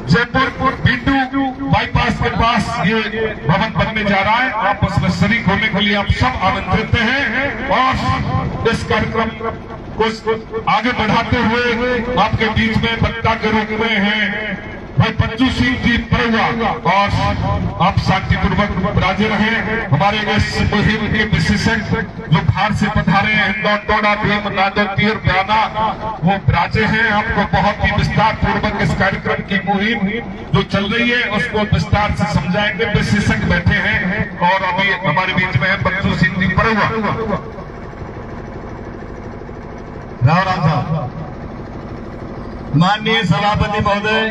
जयपुर बीटू बाईपास के पास ये भवन बनने जा रहा है। आप उसमें शरीक होने के लिए आप सब आमंत्रित हैं और इस कार्यक्रम को आगे बढ़ाते हुए आपके बीच में वक्ता के रूप में हैं भाई बच्चू सिंह जी परुआ और आप शांतिपूर्वक विराजे रहे। हमारे इस मुहिम के विशेषज्ञ जो बाहर से पधारे हैं, हिंदौन, टोडा, भीम, नादर, तीर, बयाना, वो विराजे हैं। आपको बहुत ही विस्तार पूर्वक इस कार्यक्रम की मुहिम जो चल रही है उसको विस्तार से समझाएंगे। विशेषज्ञ बैठे हैं और अभी हमारे बीच में है बच्चू सिंह जी परुआ। राम राम साहब, माननीय सभापति महोदय,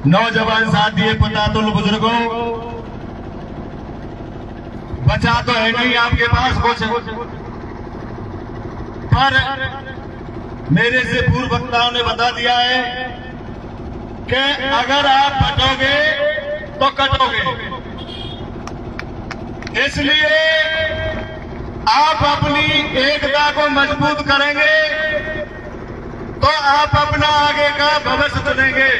नौजवान साथी, पतातुल बुजुर्गों, बचा तो है नहीं आपके पास कुछ, पर मेरे से पूर्व वक्ताओं ने बता दिया है कि अगर आप बटोगे तो कटोगे। इसलिए आप अपनी एकता को मजबूत करेंगे तो आप अपना आगे का भविष्य चुनेंगे।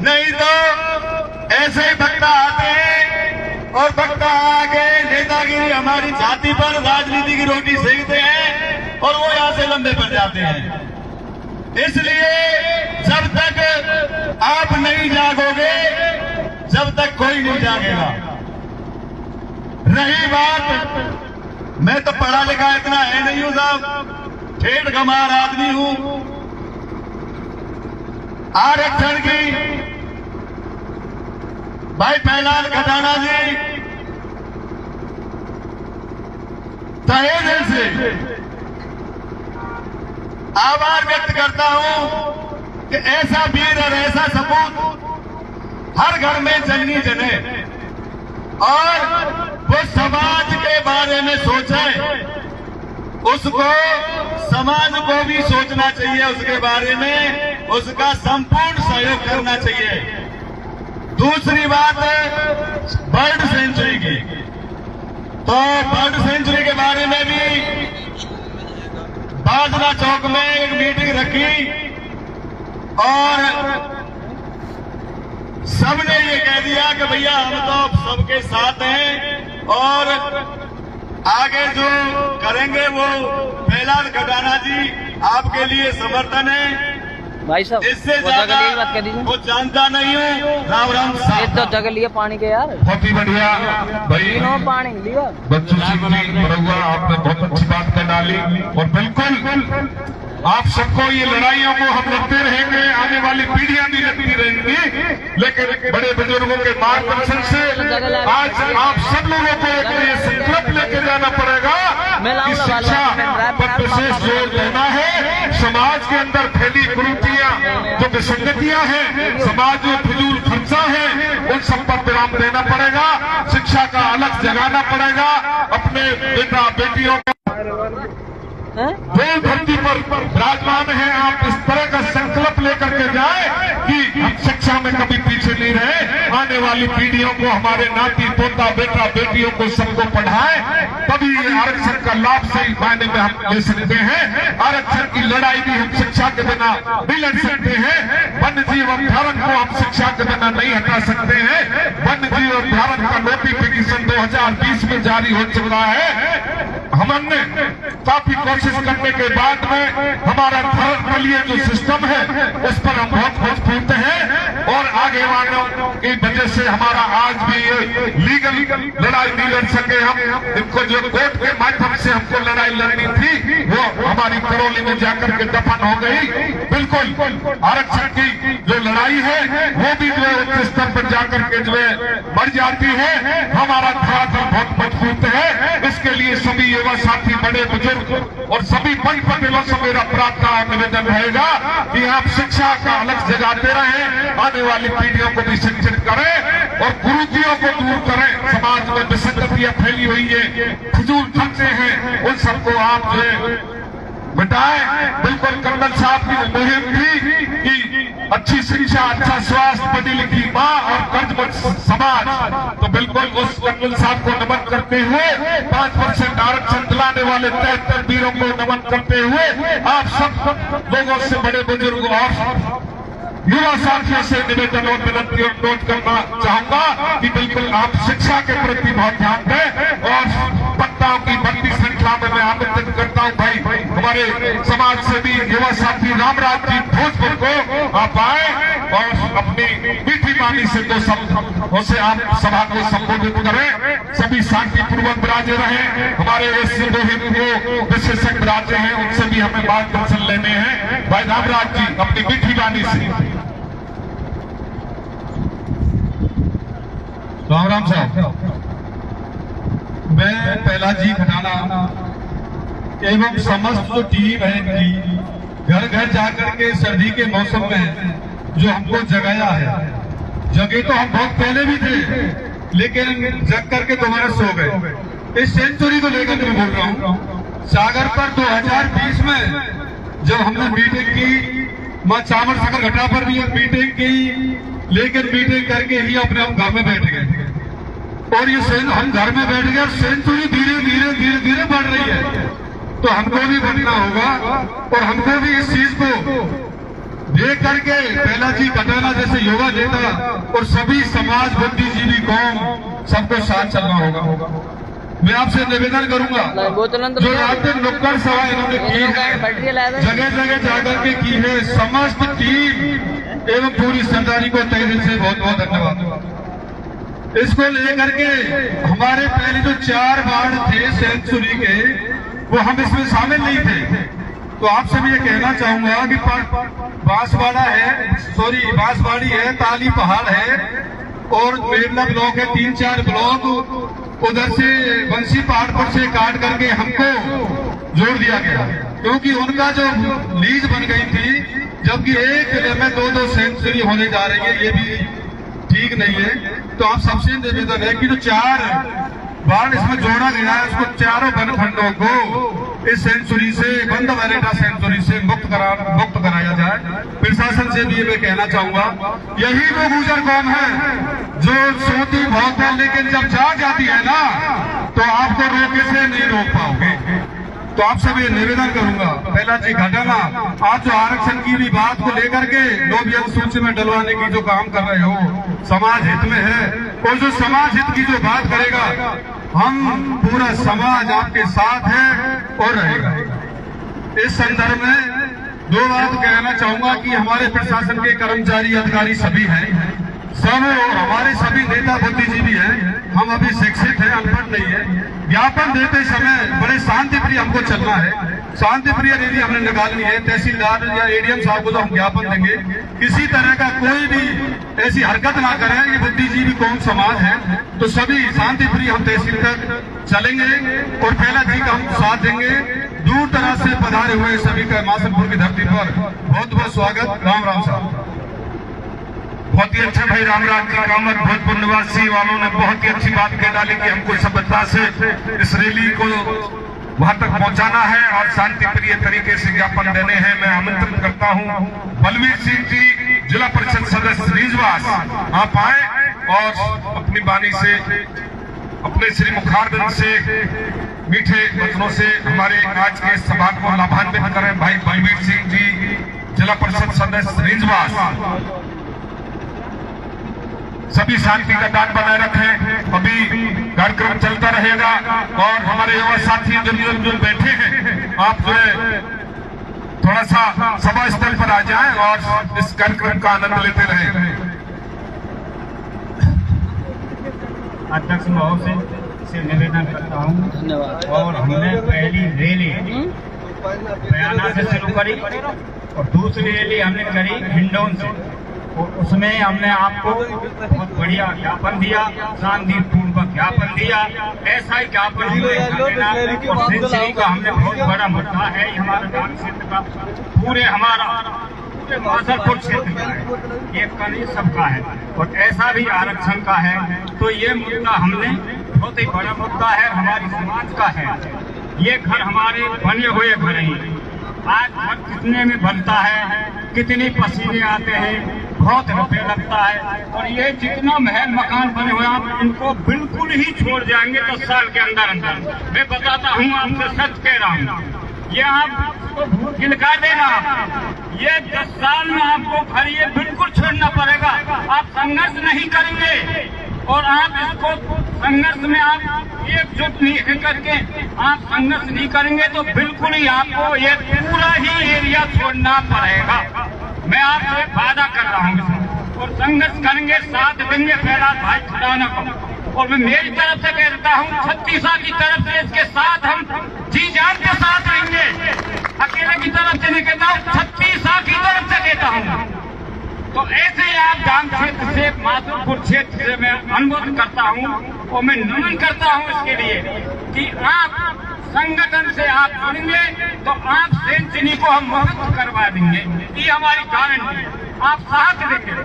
नहीं तो ऐसे ही वक्ता आते हैं और वक्ता आके नेतागिरी हमारी छाती पर राजनीति की रोटी सेकते हैं और वो यहां से लंबे पड़ जाते हैं। इसलिए जब तक आप नहीं जागोगे, जब तक कोई नहीं जागेगा। रही बात, मैं तो पढ़ा लिखा इतना है नहीं हूं साहब, ठेठ गंवार आदमी हूं। आरक्षण की भाई प्रहलाद खटाना जी तहे दिल से आभार व्यक्त करता हूं कि ऐसा वीर और ऐसा सपूत हर घर में जननी जने और वो समाज के बारे में सोचे, उसको समाज को भी सोचना चाहिए, उसके बारे में उसका संपूर्ण सहयोग करना चाहिए। दूसरी बात बर्ड सेंचुरी की, तो बर्ड सेंचुरी के बारे में भी बाजरा चौक में एक मीटिंग रखी और सबने ये कह दिया कि भैया हम तो सबके साथ हैं और आगे जो करेंगे वो प्रहलाद खटाना जी आपके लिए समर्थन है। भाई साहब इससे वो जगह लिए बात कर दीजिए। वो जानता नहीं हूँ। राम राम ये साहब, तो जगह लिए पानी के यार, बहुत ही बढ़िया भाई तीनों पानी लिया। बच्चू सिंह जी बरुआ, आपने बहुत अच्छी बात कर डाली और बिल्कुल आप सबको ये लड़ाइयों को हम लड़ते रहेंगे, आने वाली पीढ़ियां भी लड़ती रहेंगी, लेकिन बड़े बुजुर्गों के मार्गदर्शन से आज आप सब लोगों को ये संकल्प लेके जाना पड़ेगा कि शिक्षा पर विशेष जोर देना है। समाज के अंदर फैली कुरीतियां, जो विसंगतियां हैं, समाज में फिजूल खर्चा है, उन सब पर विराम देना पड़ेगा। शिक्षा का अलग जगाना पड़ेगा। अपने बेटा बेटियों को जो धरती पर विराजमान है, आप इस तरह का संकल्प लेकर के जाए कि कि हम शिक्षा में कभी पीछे नहीं रहे। आने वाली पीढ़ियों को, हमारे नाती पोता बेटा बेटियों को सबको पढ़ाए, तभी ये आरक्षण का लाभ सही मायने में हम ले सकते हैं। आरक्षण की लड़ाई भी हम शिक्षा के बिना नहीं लड़ सकते हैं। वन्य जीव अभ्यारण्य को हम शिक्षा के बिना नहीं हटा सकते हैं। वन्य जीव अभ्यारण्य का नोटिफिकेशन 2020 में जारी हो चुका है। हमने काफी कोशिश करने के बाद में हमारा भारत के लिए जो सिस्टम है उस पर हम बहुत मजबूत हैं, और आगे वालों की वजह से हमारा आज भी ये लीगल लड़ाई नहीं लड़ सके। हम इनको जो कोर्ट के माध्यम से हमको लड़ाई लड़नी थी वो हमारी करौली में जाकर के दफन हो गई। बिल्कुल आरक्षण की जो लड़ाई है वो भी जो है उच्च स्तर पर जाकर के जो है बढ़ जाती है। हमारा भारत बहुत मजबूत है। इसके लिए सभी युवा साथी, बड़े बुजुर्ग और सभी पंच पटेलों से मेरा प्रार्थना निवेदन रहेगा कि आप शिक्षा का अलग जगाते रहें, आने वाली पीढ़ियों को भी शिक्षित करें और कुरीतियों को दूर करें। समाज में विसंगतियां फैली हुई है, फजूल खर्चे हैं, उन सबको आप जो है मिटाएं। बिल्कुल कर्नल साहब की मुहिम थी कि अच्छी शिक्षा, अच्छा स्वास्थ्य, पढ़ी लिखी माँ और कर्जमुक्त समाज, तो बिल्कुल उस कर्नल साहब को नमन करते हुए 5% आरक्षण दिलाने वाले 73 वीरों को नमन करते हुए आप सब लोगों से, बड़े बुजुर्ग और युवा साथियों से निवेदन और विनती और अनुरोध करना चाहूंगा कि बिल्कुल आप शिक्षा के प्रति बहुत ध्यान दें। और वक्ताओं की बढ़ती श्रृंखला में मैं आमंत्रित करता हूं भाई हमारे समाज से भी युवा साथी रामराज जी भोजपुर को आप आए और अपनी मीठी वाणी से दो शब्दों से आप सभा को संबोधित करें। सभी शांतिपूर्वक विराजे रहे। हमारे इस मुहिम को विशेषज्ञ विराजे हैं, उनसे भी हमें मार्गदर्शन लेने हैं। भाई रामराज जी अपनी मीठी वाणी से। राम साहब, मैं पहला जी खटाना एवं समस्त जो टीम है इनकी घर घर जाकर के सर्दी के मौसम में जो हमको जगाया है, जगे तो हम बहुत पहले भी थे लेकिन जग करके दोबारा सो गए। इस सेंचुरी को लेकर मैं बोल रहा हूँ। सागर पर 2020 में जब हमने मीटिंग की, मां चावल सागर घटा पर भी मीटिंग की, लेकिन मीटिंग करके ही अपने हम घर में बैठ गए और ये हम घर में बैठ गए। सेंचुरी धीरे धीरे धीरे धीरे बढ़ रही है, तो हमको भी बढ़ना होगा और हमको भी इस चीज को देख करके पहला जी कटाना जैसे युवा नेता और सभी समाज, बुद्धिजीवी कौम सबको साथ चलना होगा। मैं आपसे निवेदन करूंगा, जो यहाँ पे नुक्कड़ सभा इन्होंने की है, जगह जगह जाकर के की है, समस्त टीम एवं पूरी सरदारी को तहे दिल से बहुत बहुत धन्यवाद। इसको लेकर के हमारे पहले जो 4 वार्ड थे सेंचुरी के, वो हम इसमें शामिल नहीं थे। तो आपसे भी ये कहना चाहूंगा कि बांसवाड़ा है, बांसवाड़ी है, ताली पहाड़ है और मेरला ब्लॉक है, 3-4 ब्लॉक उधर से बंसी पहाड़ पर से काट करके हमको जोड़ दिया गया, क्योंकि उनका जो लीज बन गई थी, जबकि एक जिले में 2-2 सेंचुरी होने जा रही है, ये भी ठीक नहीं है। तो आप सबसे निवेदन है कि जो 4 वार्ड इसमें जोड़ा गया है, उसको चारों बनखंडों को इस सेंचुरी से, बंद वैलेटा सेंचुरी से मुक्त कराया जाए। प्रशासन से भी मैं कहना चाहूंगा, यही वो गुजर कौम है जो सोती बहुत है, लेकिन जब जाग जाती है ना तो आपको रोके से नहीं रोक पाओगे। तो आपसे भी निवेदन करूंगा, पहला जी घटाना, आप जो आरक्षण की भी बात को लेकर के लोग सूची में डलवाने की जो काम कर रहे हो, समाज हित में है, और जो समाज हित की जो बात करेगा, हम पूरा समाज आपके साथ है और रहेगा। इस संदर्भ में 2 बात कहना चाहूंगा कि हमारे प्रशासन के कर्मचारी अधिकारी सभी हैं, सब हमारे सभी नेता बुद्धिजीवी हैं, हम अभी शिक्षित हैं, अनपढ़ नहीं है। ज्ञापन देते समय बड़े शांति प्रिय हमको चलना है, शांति प्रिय नीति हमने निकालनी है। तहसीलदार या एडीएम साहब को तो हम ज्ञापन देंगे, किसी तरह का कोई भी ऐसी हरकत ना करें। ये बुद्धिजीवी कौन समाज है, तो सभी शांति प्रिय हम तहसील तक चलेंगे और पहला जी का हम साथ देंगे। दूर दराज से पधारे हुए सभी का मासनपुर की धरती पर बहुत बहुत स्वागत। राम राम साहब। बहुत ही अच्छा भाई रामराज जी कामत भोजपुर निवासी वालों ने बहुत ही अच्छी बात कह डाली कि हमको सभ्यता से इस रैली को वहां तक पहुंचाना है और शांति प्रिय तरीके से ज्ञापन देने हैं। मैं आमंत्रित करता हूं बलवीर सिंह जी जिला परिषद सदस्य श्रीनिवास आप आए और अपनी वाणी से, अपने श्री मुखारबिंद से, मीठे वचनों से हमारे आज के सभा को लाभान्वित करें। भाई बलबीर सिंह जी, जिला परिषद सदस्य श्रीनिवास, सभी शांति का दान बनाए रखें। अभी कार्यक्रम चलता रहेगा और हमारे युवा साथी जो बैठे हैं, आप जो है थोड़ा सा सभा स्थल पर आ जाएं और इस कार्यक्रम का आनंद लेते रहें। अध्यक्ष महोदय से निवेदन करता हूं, धन्यवाद। और हमने पहली रैली बयाना से शुरू करी और दूसरी रैली हमने करी हिंडौन से, और उसमें हमने आपको बहुत बढ़िया ज्ञापन दिया, शांतिपूर्वक ज्ञापन दिया। ऐसा ही ज्ञापन और सेंचुरी का हमने बहुत बड़ा मुद्दा है, हमारे डाक क्षेत्र का, पूरे मासलपुर क्षेत्र का है, ये कहीं सबका है, और ऐसा भी आरक्षण का है। तो ये मुद्दा हमने बहुत ही बड़ा मुद्दा है, हमारी समाज का है। ये घर हमारे बने हुए घर हैं, आज घर कितने में बनता है, कितने पसीने आते हैं, बहुत रुपये लगता है, और ये जितना महल मकान बने हुए आप इनको बिल्कुल ही छोड़ जाएंगे 10 साल के अंदर अंदर। मैं बताता हूँ, आपसे सच कह रहा हूँ, ये आपको भूल गिलका देना, ये 10 साल में आपको घर ये बिल्कुल छोड़ना पड़ेगा। आप संघर्ष नहीं करेंगे और आप इसको संघर्ष में आप एकजुट नहीं करके आप संघर्ष नहीं करेंगे तो बिल्कुल ही आपको ये पूरा ही एरिया छोड़ना पड़ेगा। मैं आपसे वादा कर रहा हूँ और संघर्ष करेंगे, साथ देंगे फैलाद भाई खड़ाना को। और मैं मेरी तरफ से कहता हूँ, छत्तीसा की तरफ से इसके साथ हम जी जान के साथ रहेंगे। अकेले की तरफ से नहीं कहता हूँ, छत्तीसा की तरफ से कहता हूँ। तो ऐसे ही आप गांव क्षेत्र से, माधोपुर क्षेत्र से मैं अनुरोध करता हूँ और मैं नमन करता हूँ इसके लिए कि आप संगठन से आप जुड़ेंगे तो आप सेंचुरी को हम मुक्त करवा देंगे, ये हमारी गारंटी है। आप साथ देंगे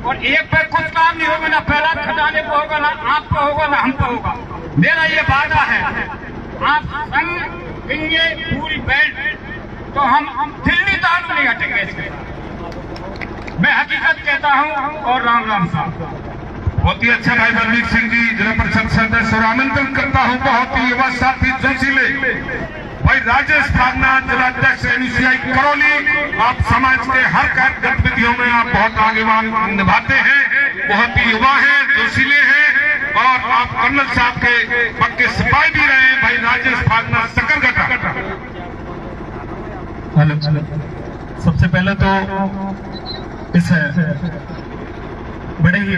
और एक पे कुछ काम नहीं होगा, ना पहला खटाने को होगा, ना आपको होगा, ना हमको होगा। मेरा ये वादा है, आप संग देंगे पूरी बैठ तो हम दिल्ली तालू नहीं हटेंगे इसके। मैं हकीकत कहता हूँ और राम राम साहब। बहुत ही अच्छा भाई बलबीर सिंह जी, जिला परिषद सदस्य, और आमंत्रण करता हूँ बहुत ही युवा साथी जोशीले भाई राजेश फागना, जिलाध्यक्ष NUCI करौली। आप समाज के हर गतिविधियों में आप बहुत आगेवान निभाते हैं, बहुत ही युवा हैं, जोशीले हैं, और आप कर्नल साहब के पक्के सिपाही भी रहे हैं भाई राजेश फागना सकरगटा। हेलो, सबसे पहले तो इस बड़े ही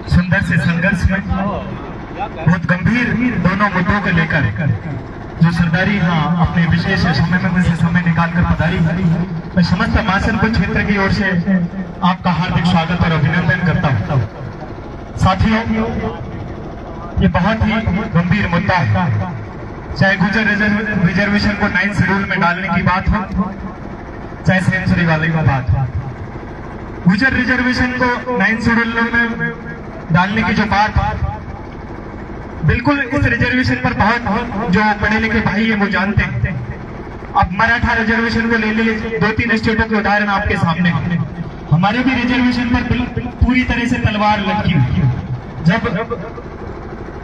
सुंदर से संघर्ष में बहुत गंभीर दोनों मुद्दों को लेकर जो सरदारी अपने विशेष समय में से समय निकालकर पधारी, मैं समस्त मासलपुर क्षेत्र की ओर से आपका हार्दिक स्वागत और अभिनंदन करता हूँ। साथियों, ये बहुत ही गंभीर मुद्दा है, चाहे गुर्जर रिजर्वेशन को 9 शेड्यूल में डालने की बात हो, चाहे सेंचुरी वाले की बात हो। गुर्जर रिजर्वेशन को 9 शेड्यूल में डालने की जो बात, बिल्कुल इस रिजर्वेशन पर बहुत जो पढ़े लिखे भाई है वो जानते हैं। अब मराठा रिजर्वेशन को ले लीजिए, 2-3 स्टेटों के उदाहरण आपके सामने हैं। हमारे भी रिजर्वेशन पर पूरी तरह से तलवार लटकी हुई। जब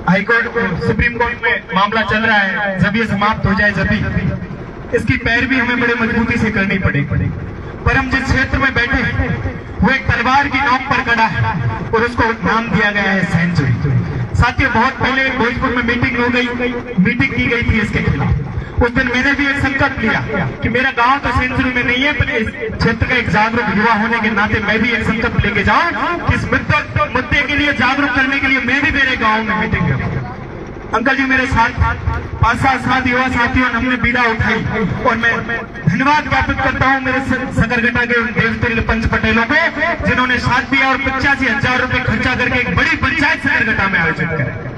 हाईकोर्ट सुप्रीम कोर्ट में मामला चल रहा है, जब ये समाप्त हो जाए, जब भी इसकी पैरवी हमें बड़े मजबूती से करनी पड़ेगी। पर हम जिस क्षेत्र में बैठे वो एक तलवार की नोक पर खड़ा है और उसको नाम दिया गया है सेंचुरी। साथियों, बहुत पहले भोजपुर में मीटिंग की गई थी इसके खिलाफ। उस दिन मैंने भी एक संकल्प लिया कि मेरा गांव तो सेंचुरी में नहीं है, पर इस क्षेत्र का एक जागरूक युवा होने के नाते मैं भी एक संकल्प लेके जाऊं कि इस मुद्दे के लिए जागरूक करने के लिए मैं भी मेरे गाँव में मीटिंग करूं। अंकल जी मेरे साथ 5-7 युवा साथियों ने हमने बीड़ा उठाई और मैं धन्यवाद ज्ञापित करता हूं मेरे सकरगटा के देवतुल्य पंच पटेलों को, जिन्होंने साथ दिया और 85,000 रुपए खर्चा करके एक बड़ी पंचायत सकरगटा में आयोजित करें।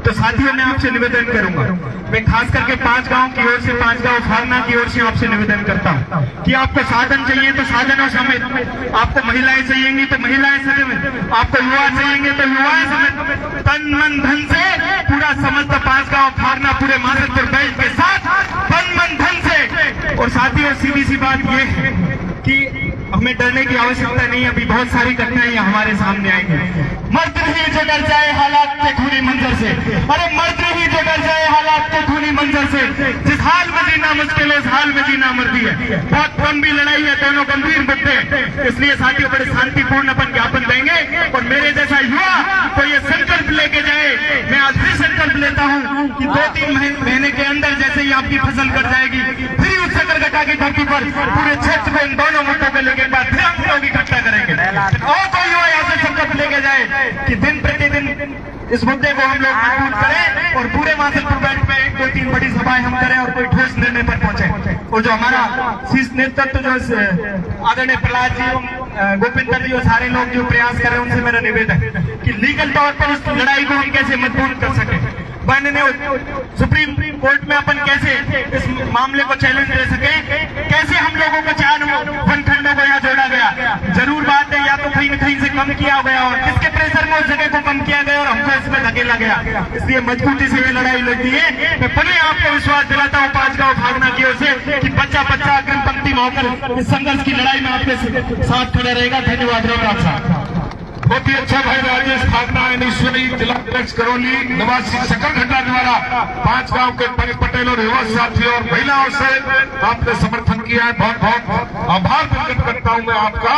तो साथियों, मैं आपसे निवेदन करूंगा, मैं खास करके 5 गांव की ओर से, 5 गांव फागना की ओर से आपसे निवेदन करता हूं कि आपको साधन चाहिए तो साधनों समेत, आपको महिलाएं चाहिएंगी तो महिलाएं समेत, आपको युवा चाहिएंगे तो युवाएं समेत, तन मन धन से पूरा समस्त 5 गांव फागना पूरे माधवपुर बेल्ट के साथ तन मन धन से और साथ ही सीधी सी बात ये है कि हमें डरने की आवश्यकता नहीं, अभी बहुत सारी घटनाएं हमारे सामने आएंगी। मर्द नहीं जो डर जाए हालात के खूनी मंजर से, अरे मर्द नहीं जो डर जाए हालात के खूनी मंजर से, जिस हाल में जीना मुश्किल है उस हाल में जीना मर्दी है। बहुत लंबी लड़ाई है, दोनों गंभीर मुद्दे, इसलिए साथियों बड़े शांतिपूर्ण अपन ज्ञापन देंगे। और मेरे जैसा युवा तो ये संकल्प लेके जाए, मैं आज भी संकल्प लेता हूँ कि 2-3 महीने के अंदर जैसे ही आपकी फसल कट जाएगी, फिर उस सकरघटा की धरती पर पूरे क्षेत्र में इन दोनों मुद्दों को लेके बाद फिर हम लोग इकट्ठा करेंगे। और कोई युवा यहाँ से संकल्प लेके जाए कि दिन प्रतिदिन इस मुद्दे को हम लोग मजबूत करें और पूरे माधलपुर बेल्ट में 1-2-3 बड़ी सभाएं हम करें और कोई ठोस निर्णय पर पहुंचे। और जो हमारा शीर्ष नेतृत्व जो आदरणीय प्रहलाद जी, गोविंदर जी और सारे लोग जो प्रयास कर रहे हैं, उनसे मेरा निवेदन है कि लीगल तौर पर उस लड़ाई को हम कैसे मजबूत कर सके, माननीय सुप्रीम कोर्ट में अपन कैसे इस मामले को चैलेंज दे सके, कैसे हम लोगों को 4 वनखंडों को यहाँ जोड़ा गया। जरूर बात है या तो कहीं न कहीं से कम किया गया और किसके प्रेशर में उस जगह को कम किया गया और हमको इसमें धकेला गया, इसलिए मजबूती से ये लड़ाई लड़ती है। मैं पुनः आपको विश्वास दिलाता हूँ 5 गाँव भागना की ओर से कि बच्चा अग्रिम पंक्ति में होकर इस संघर्ष की लड़ाई में आपके साथ खड़ा रहेगा। धन्यवाद राम साहब। बहुत ही अच्छा भाई राजेश भागना ईश्वरी जिला अध्यक्ष करौली निवासी सकरघटा द्वारा 5 गांव के पटेल और युवा साथियों और महिलाओं से आपने समर्थन किया है, बहुत बहुत आभार प्रकट करता हूं मैं आपका।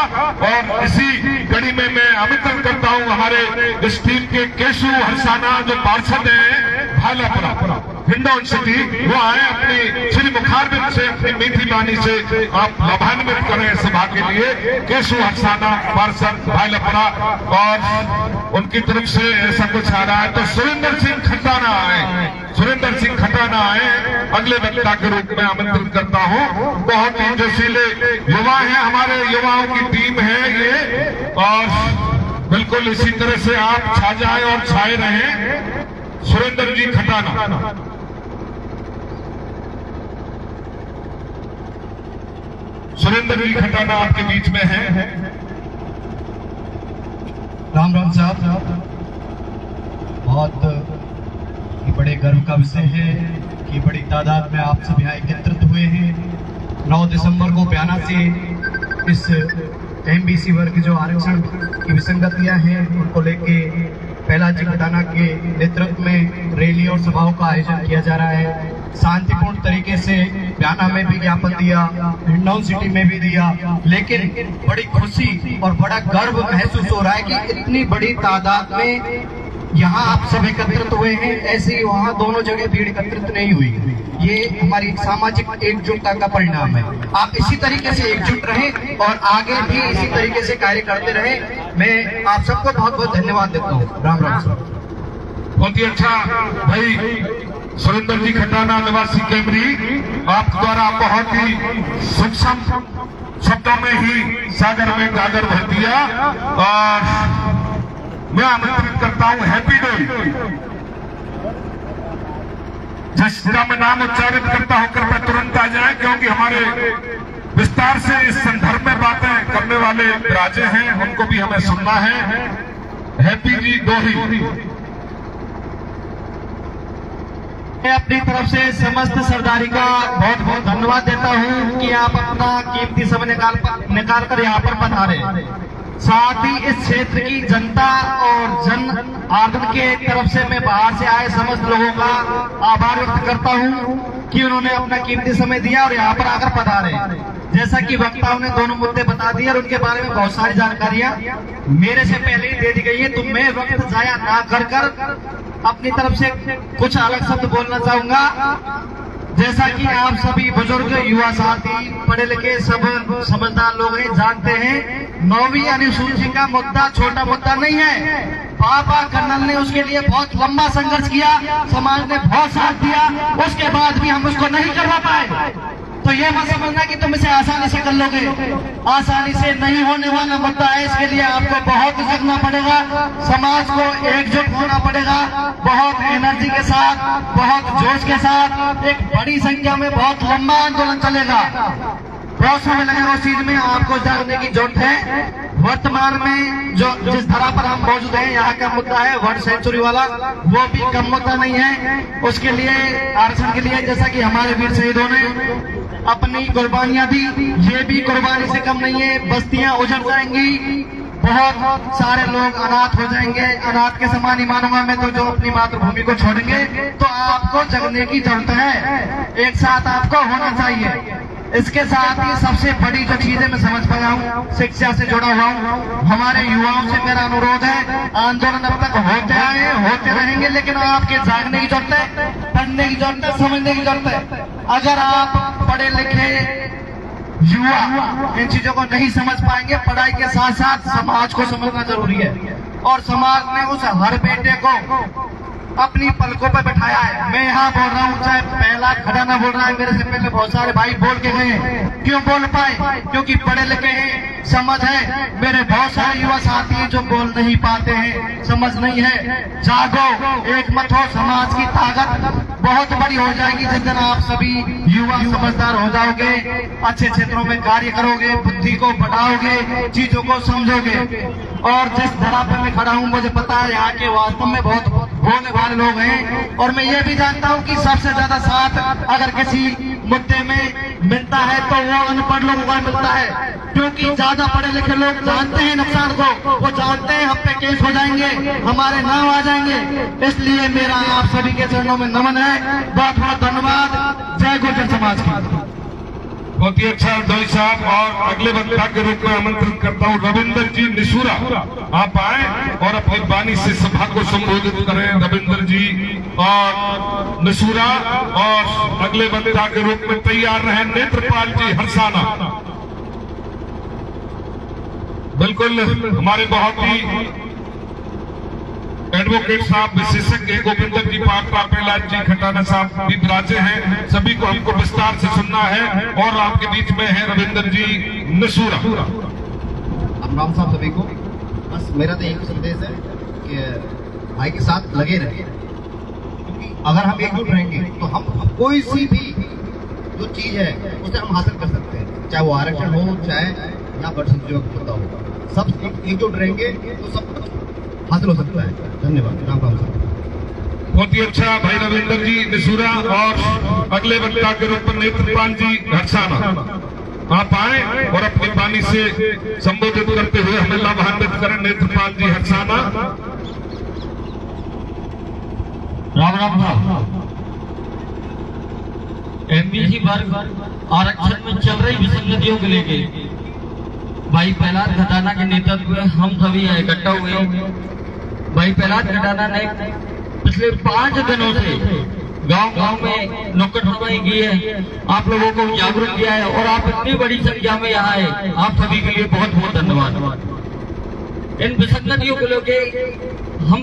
और इसी कड़ी में मैं आमंत्रण करता हूं हमारे इस टीम के केशु हरसाना जो पार्षद है भालापुरा हिंडौन सिटी, वो आए अपनी श्री मुखारबिंद से अपनी मीठी वाणी से आप लाभान्वित करें सभा के लिए। केशु हरसाना पार्षद भालापुरा और उनकी तरफ से ऐसा कुछ आ रहा है तो सुरेंद्र सिंह खटाना आए, सुरेंद्र सिंह खटाना आए अगले वक्ता के रूप में आमंत्रित करता हूं। बहुत ही जोशीले युवा हैं, हमारे युवाओं की टीम है ये और बिल्कुल इसी तरह से आप छा जाए और छाए रहें। सुरेंद्र जी खटाना, सुरेंद्र जी खटाना आपके बीच में है। राम राम साहब, बहुत ही बड़े गर्व का विषय है कि बड़ी तादाद में आप सब यहाँ एकत्रित हुए हैं। 9 दिसंबर को बयाना से इस एमबीसी वर्ग जो आरक्षण की विसंगतियां हैं उनको लेके प्रहलाद जी खटाना के नेतृत्व में रैली और सभाओं का आयोजन किया जा रहा है। शांतिपूर्ण तरीके से बयाना में भी ज्ञापन दिया, हिंडौन सिटी में भी दिया, लेकिन बड़ी खुशी और बड़ा गर्व महसूस हो रहा है कि इतनी बड़ी तादाद में यहाँ आप सब एकत्रित हुए हैं। ऐसे वहाँ दोनों जगह भीड़ एकत्रित नहीं हुई, ये हमारी सामाजिक एकजुटता का परिणाम है। आप इसी तरीके से एकजुट रहें और आगे भी इसी तरीके से कार्य करते रहें। मैं आप सबको बहुत बहुत धन्यवाद देता हूँ। राम राम साहब। बहुत ही अच्छा भाई सुरेंद्र जी खटाना निवासी कैमरी, आप द्वारा बहुत ही सूक्ष्म शब्दों में ही सागर में गागर भर दिया और मैं आमंत्रित करता हूं हैप्पी डे, जिसका मैं नाम उच्चारित करता हूं कृपया तुरंत आ जाए, क्योंकि हमारे विस्तार से इस संदर्भ में बातें करने वाले राजे हैं, उनको भी हमें सुनना है। हैप्पी जी दोही। मैं अपनी तरफ से समस्त सरदारी का बहुत बहुत धन्यवाद देता हूं कि आप अपना कीमती समय निकाल कर यहाँ पर पधारे। साथ ही इस क्षेत्र की जनता और जन आर्दन के तरफ से मैं बाहर से आए समस्त लोगों का आभार व्यक्त करता हूं कि उन्होंने अपना कीमती समय दिया और यहाँ पर आकर पधारे। जैसा कि वक्ताओं ने दोनों मुद्दे बता दिए और उनके बारे में बहुत सारी जानकारियां मेरे से पहले ही दे दी गई है, तो मैं वक्त जाया ना कर अपनी तरफ से कुछ अलग शब्द बोलना चाहूंगा। जैसा कि आप सभी बुजुर्ग, युवा साथी, पढ़े लिखे सब समझदार लोग हैं, जानते हैं 9वीं अनुसूची का मुद्दा छोटा मुद्दा नहीं है। पापा कर्नल ने उसके लिए बहुत लंबा संघर्ष किया, समाज ने बहुत साथ दिया, उसके बाद भी हम उसको नहीं करवा पाए। तो ये मत समझना कि तुम इसे आसानी से कर लोगे, आसानी से नहीं होने वाला मुद्दा है। इसके लिए आपको बहुत जगना पड़ेगा, समाज को एकजुट होना पड़ेगा, बहुत एनर्जी के साथ, बहुत जोश के साथ, एक बड़ी संख्या में बहुत लंबा आंदोलन चलेगा। बहुत समय लगेगा उस चीज में, आपको जानने की जरूरत है। वर्तमान में जो जिस धरा पर हम मौजूद हैं, यहाँ का मुद्दा है वर्ल्ड सेंचुरी वाला, वो भी कम मुद्दा नहीं है। उसके लिए आरक्षण के लिए जैसा कि हमारे वीर शहीदों ने अपनी कुर्बानियां दी, ये भी कुर्बानी से कम नहीं है। बस्तियां उजड़ जाएंगी, बहुत सारे लोग अनाथ हो जाएंगे। अनाथ के समान ही मानूंगा मैं तो जो अपनी मातृभूमि को छोड़ेंगे। तो आपको जगने की जरूरत है, एक साथ आपको होना चाहिए। इसके साथ ही सबसे बड़ी जो चीजें मैं समझ पाया हूँ, शिक्षा से जुड़ा हुआ हूँ। हमारे युवाओं से मेरा अनुरोध है, आंदोलन अब तक होते आए होते रहेंगे, लेकिन आपके जागने की जरूरत है, पढ़ने की जरूरत है, समझने की जरूरत है। अगर आप पढ़े लिखे युवा इन चीजों को नहीं समझ पाएंगे, पढ़ाई के साथ साथ समाज को समझना जरूरी है। और समाज ने उस हर बेटे को अपनी पलकों पर बैठाया है। मैं यहाँ बोल रहा हूँ, चाहे पहला खड़ा ना बोल रहा है, मेरे से पहले बहुत सारे भाई बोल के गए हैं। क्यों बोल पाए? क्योंकि पढ़े लिखे हैं, समझ है। मेरे बहुत सारे युवा साथी हैं जो बोल नहीं पाते हैं, समझ नहीं है। जागो, एक मत हो, समाज की ताकत बहुत बड़ी हो जाएगी जिस दिन आप सभी युवा समझदार हो जाओगे, अच्छे क्षेत्रों में कार्य करोगे, बुद्धि को बढ़ाओगे, चीजों को समझोगे। और जिस धरा पर मैं खड़ा हूँ, मुझे पता है यहाँ के वास्तव में बहुत भोले भाले लोग हैं। और मैं ये भी जानता हूँ कि सबसे ज्यादा साथ अगर किसी मुद्दे में मिलता है तो वो अनपढ़ लोगों का मिलता है, क्योंकि ज्यादा पढ़े लिखे लोग जानते हैं नुकसान को, वो जानते हैं हम पे केस हो जाएंगे, हमारे नाम आ जाएंगे। इसलिए मेरा आप सभी के चरणों में नमन है। बहुत बहुत धन्यवाद। जय गुर्जर समाज की। बहुत ही अच्छा धोई साहब। और अगले वक्ता के रूप में आमंत्रित करता हूँ रविंदर जी निसूरा, आप आए और अपनी वाणी से सभा को संबोधित करें। रविंदर जी और निसूरा। और अगले वक्ता के रूप में तैयार रहे नेत्रपाल जी हरसाना। बिल्कुल हमारे बहुत ही एडवोकेट साहब, विशेषज्ञ गोविंदर जी पात्रा, प्रहलाद जी खटाना साहब भी विराजे हैं। सभी को हमको विस्तार से सुनना है। और आपके बीच में है रविंदर जी निसूरा। राम साहब सभी को। बस मेरा तो एक संदेश है कि भाई के साथ लगे रहिए, क्योंकि अगर हम एकजुट रहेंगे तो हम कोई सी भी जो चीज है उसे हम हासिल कर सकते हैं, चाहे वो आरक्षण हो, चाहे यहाँ पर मुद्दा हो। सब एकजुट रहेंगे तो सब हासिल हो सकता है। धन्यवाद। राम राम साहब। बहुत ही अच्छा भाई रविंदर जी निसूरा। और अगले वक्ता के रूप में नेत्रपाल जी हरसाना, आप आए और अपनी वाणी से संबोधित करते हुए हमें लाभान्वित करें। नेत्रपाल जी हरसाना। राम राम साहब। एमबीसी वर्ग आरक्षण में चल रही विसंगतियों को लेके भाई प्रहलाद खटाना के नेतृत्व में हम सभी इकट्ठा हुए। भाई प्रहलाद खटाना ने पिछले 5 दिनों से गांव-गांव में नुक्कड़ सभाएं की है, आप लोगों को जागरूक किया है और आप इतनी बड़ी संख्या में यहाँ आए, आप सभी के लिए बहुत बहुत धन्यवाद। इन विसंगतियों को लेके हम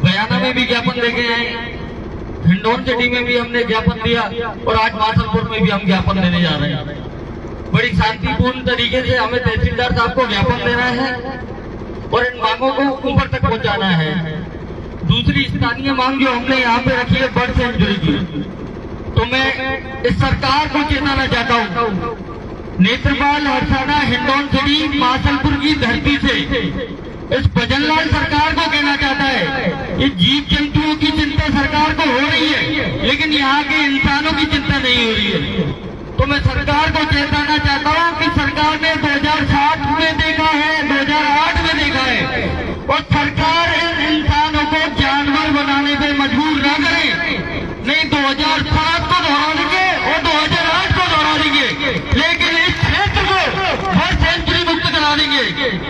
बयाना में भी ज्ञापन लेके आए, हिंडौन सिटी में भी हमने ज्ञापन दिया और आज मासलपुर में भी हम ज्ञापन देने जा रहे हैं। बड़ी शांतिपूर्ण तरीके से हमें तहसीलदार साहब को ज्ञापन देना है और इन मांगों को ऊपर तक पहुंचाना है। दूसरी स्थानीय मांग जो हमने यहाँ पे रखी है बर्ड सेंचुरी की, तो मैं इस सरकार को चेताना चाहता हूँ, नेत्रपाल हरसाना हिंडौन सिटी मासलपुर की धरती से इस भजनलाल सरकार को कहना चाहता है, ये जीव जंतुओं की चिंता सरकार को हो रही है, लेकिन यहाँ के इंसानों की चिंता नहीं हो रही है। तो मैं सरकार को चेताना चाहता हूँ कि सरकार ने 2007 में देखा है, 2008 में देखा है, और सरकार इन इंसानों को जानवर बनाने पे मजबूर न करे। नहीं 2007 को दोहरा देंगे और 2008 को दोहरा देंगे, लेकिन इस क्षेत्र को बर्ड सेंचुरी मुक्त करा देंगे।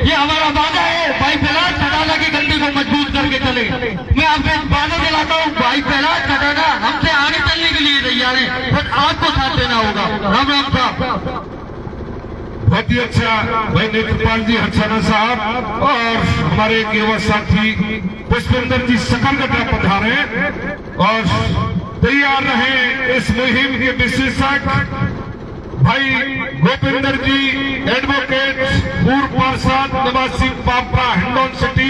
ये हमारा वादा है। भाई प्रहलाद खटाना की गंदी को मजबूत करके चले। मैं आपसे वादा दिलाता हूँ, भाई प्रहलाद खटाना हमसे आगे चलने के लिए तैयार है, बस आपको साथ देना होगा। राम राम साहब। बहुत ही अच्छा भाई नेत्रपाल जी हरसाना साहब। और हमारे एक युवा साथी पुष्पेंद्र जी सकलगढ़ पधारे और तैयार रहे इस मुहिम के विशेषज्ञ भाई गोविंदर जी, एडवोकेट, पूर्व पार्षद, निवासी पापड़ा हिंडौन सिटी।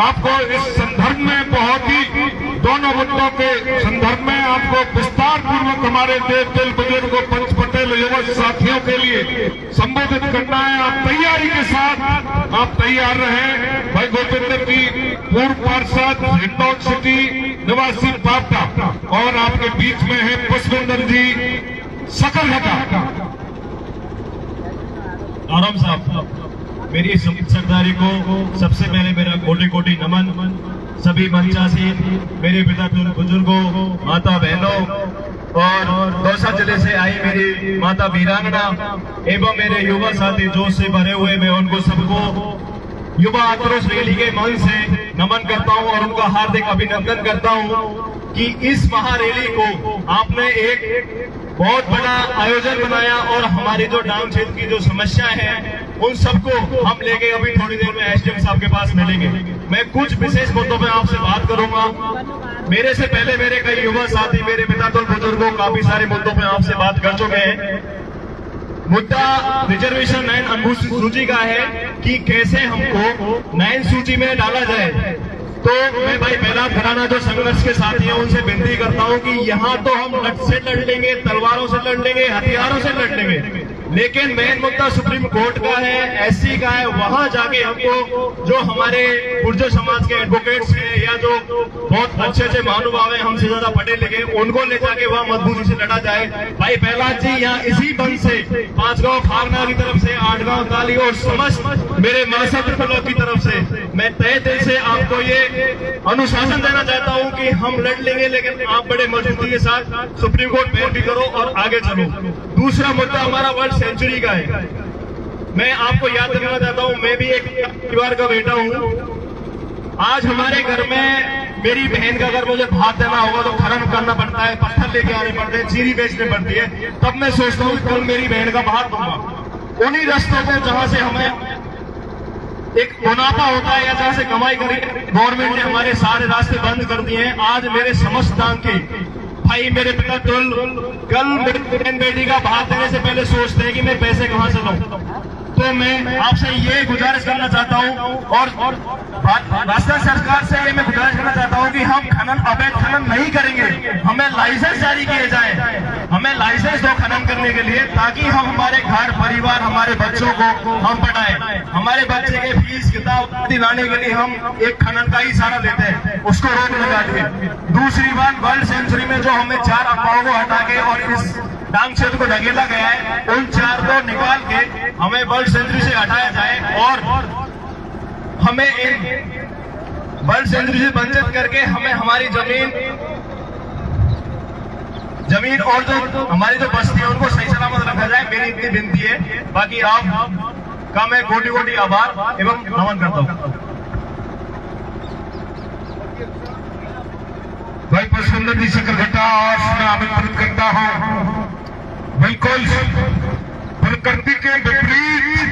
आपको इस संदर्भ में बहुत ही दोनों मुद्दों के संदर्भ में आपको विस्तार पूर्वक हमारे देव दिल बुजुर्गों पंच पटेल युवा साथियों के लिए संबोधित करना है। आप तैयारी के साथ आप तैयार रहे। भाई गोविंदर जी पूर्व पार्षद हिंडौन सिटी निवासी पापड़ा, और आपके बीच में है पुष्पेंद्र जी सकल घटा। आराम साहब, मेरी सरदारी को सबसे पहले मेरा कोटि कोटि नमन। सभी मंचासी मेरे पिता बुजुर्गों, माता बहनों और दौसा जिले से आई मेरी माता वीरांगना एवं मेरे युवा साथी जोश से भरे हुए, मैं उनको सबको युवा आक्रोश रैली के मंच से नमन करता हूं और उनका हार्दिक अभिनंदन करता हूं कि इस महारैली को आपने एक बहुत बड़ा आयोजन बनाया और हमारी जो डांग क्षेत्र की जो समस्याएं हैं उन सबको हम लेके अभी थोड़ी देर में एसडीएम साहब के पास मिलेंगे। मैं कुछ विशेष मुद्दों पे आपसे बात करूंगा। मेरे से पहले मेरे कई युवा साथी, मेरे पिता तो बुजुर्गों काफी सारे मुद्दों पे आपसे बात कर चुके हैं। मुद्दा रिजर्वेशन 9 अनुसूची का है कि कैसे हमको 9 सूची में डाला जाए। तो मैं भाई पहला घराना जो संघर्ष के साथी हैं उनसे विनती करता हूं कि यहाँ तो हम नट से लड़ लेंगे, तलवारों से लड़ लेंगे, हथियारों से लड़ लेंगे, लेकिन मेन मुद्दा सुप्रीम कोर्ट का है, एससी का है। वहां जाके हमको जो हमारे गुर्जर समाज के एडवोकेट्स हैं या जो बहुत अच्छे अच्छे महानुभाव हैं, हमसे ज्यादा पढ़े लिखे, उनको ले जाके वहां मजबूती से लड़ा जाए। भाई प्रहलाद जी यहाँ इसी बंद से 5 गांव खारना की तरफ से, 8 गांव ताली और समस्त मेरे महासत्र ब्लॉक की तरफ से मैं तहे दिल से आपको ये अनुशासन देना चाहता हूं कि हम लड़ लेंगे, लेकिन आप बड़े मजबूती के साथ सुप्रीम कोर्ट में भी करो और आगे चलो। दूसरा मुद्दा हमारा वर्ल्ड सेंचुरी का है। मैं आपको याद दिलाना चाहता हूं, मैं भी एक परिवार का बेटा हूं। आज हमारे घर में मेरी बहन का अगर मुझे भात देना होगा तो खनन करना पड़ता है, पत्थर लेके आने पड़ते हैं, चीनी बेचनी पड़ती है। तब मैं सोचता हूँ कल मेरी बहन का भात दूंगा। उन्हीं रास्तों को जहां से हमें एक मुनाफा होता है या जहां से कमाई करी, गवर्नमेंट ने हमारे सारे रास्ते बंद कर दिए हैं। आज मेरे समस्त दांग के भाई, मेरे पिता तुल कल मेरी बहन बेटी का भात देने से पहले सोचते हैं कि मैं पैसे कहां से लाऊं। तो मैं आपसे ये गुजारिश करना चाहता हूं और राजस्थान सरकार से ये मैं गुजारिश करना चाहता हूं कि हम खनन, अवैध खनन नहीं करेंगे। हमें लाइसेंस जारी किए जाए, हमें लाइसेंस दो खनन करने के लिए, ताकि हम हमारे घर परिवार, हमारे बच्चों को हम पढ़ाएं। हमारे बच्चे के फीस किताब आदि लाने के लिए हम एक खनन का ही सहारा लेते हैं, उसको रोक लगा दिए। दूसरी बात, वर्ल्ड सेंचुरी में जो हमें 4 अफवाहों को हटा के और इस डांग क्षेत्र को धकेला गया है, उन 4 को निकाल के हमें वर्ल्ड सेंचुरी से हटाया जाए और हमें इन वर्ल्ड सेंचुरी से वंचित करके हमें हमारी जमीन और जो हमारी जो बस्ती है उनको सही सलामत रखा जाए। मेरी इतनी विनती है। बाकी आप का मैं कोटि कोटि आभार एवं नमन करता हूँ। भाई पुष्पेंद्र जी सकलघटा और मैं आमंत्रित करता हूं। बिल्कुल प्रकृति के विपरीत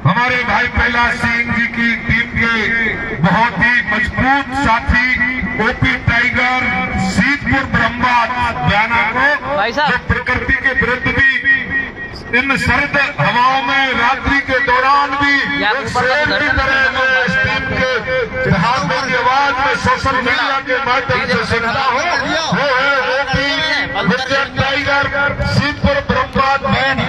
हमारे भाई प्रहलाद सिंह जी की टीम के बहुत ही मजबूत साथी ओपी टाइगर सीतपुर ब्रह्मबाद बयाना को, जो प्रकृति के विरुद्ध भी इन सर्द हवाओं में रात्रि के दौरान भी शेर की तरह इस टीम के बिहार में आवाज में सोशल मीडिया के माध्यम से सुनता हो, वो है ओपी टाइगर सीतपुर ब्रह्मबाद बयाना।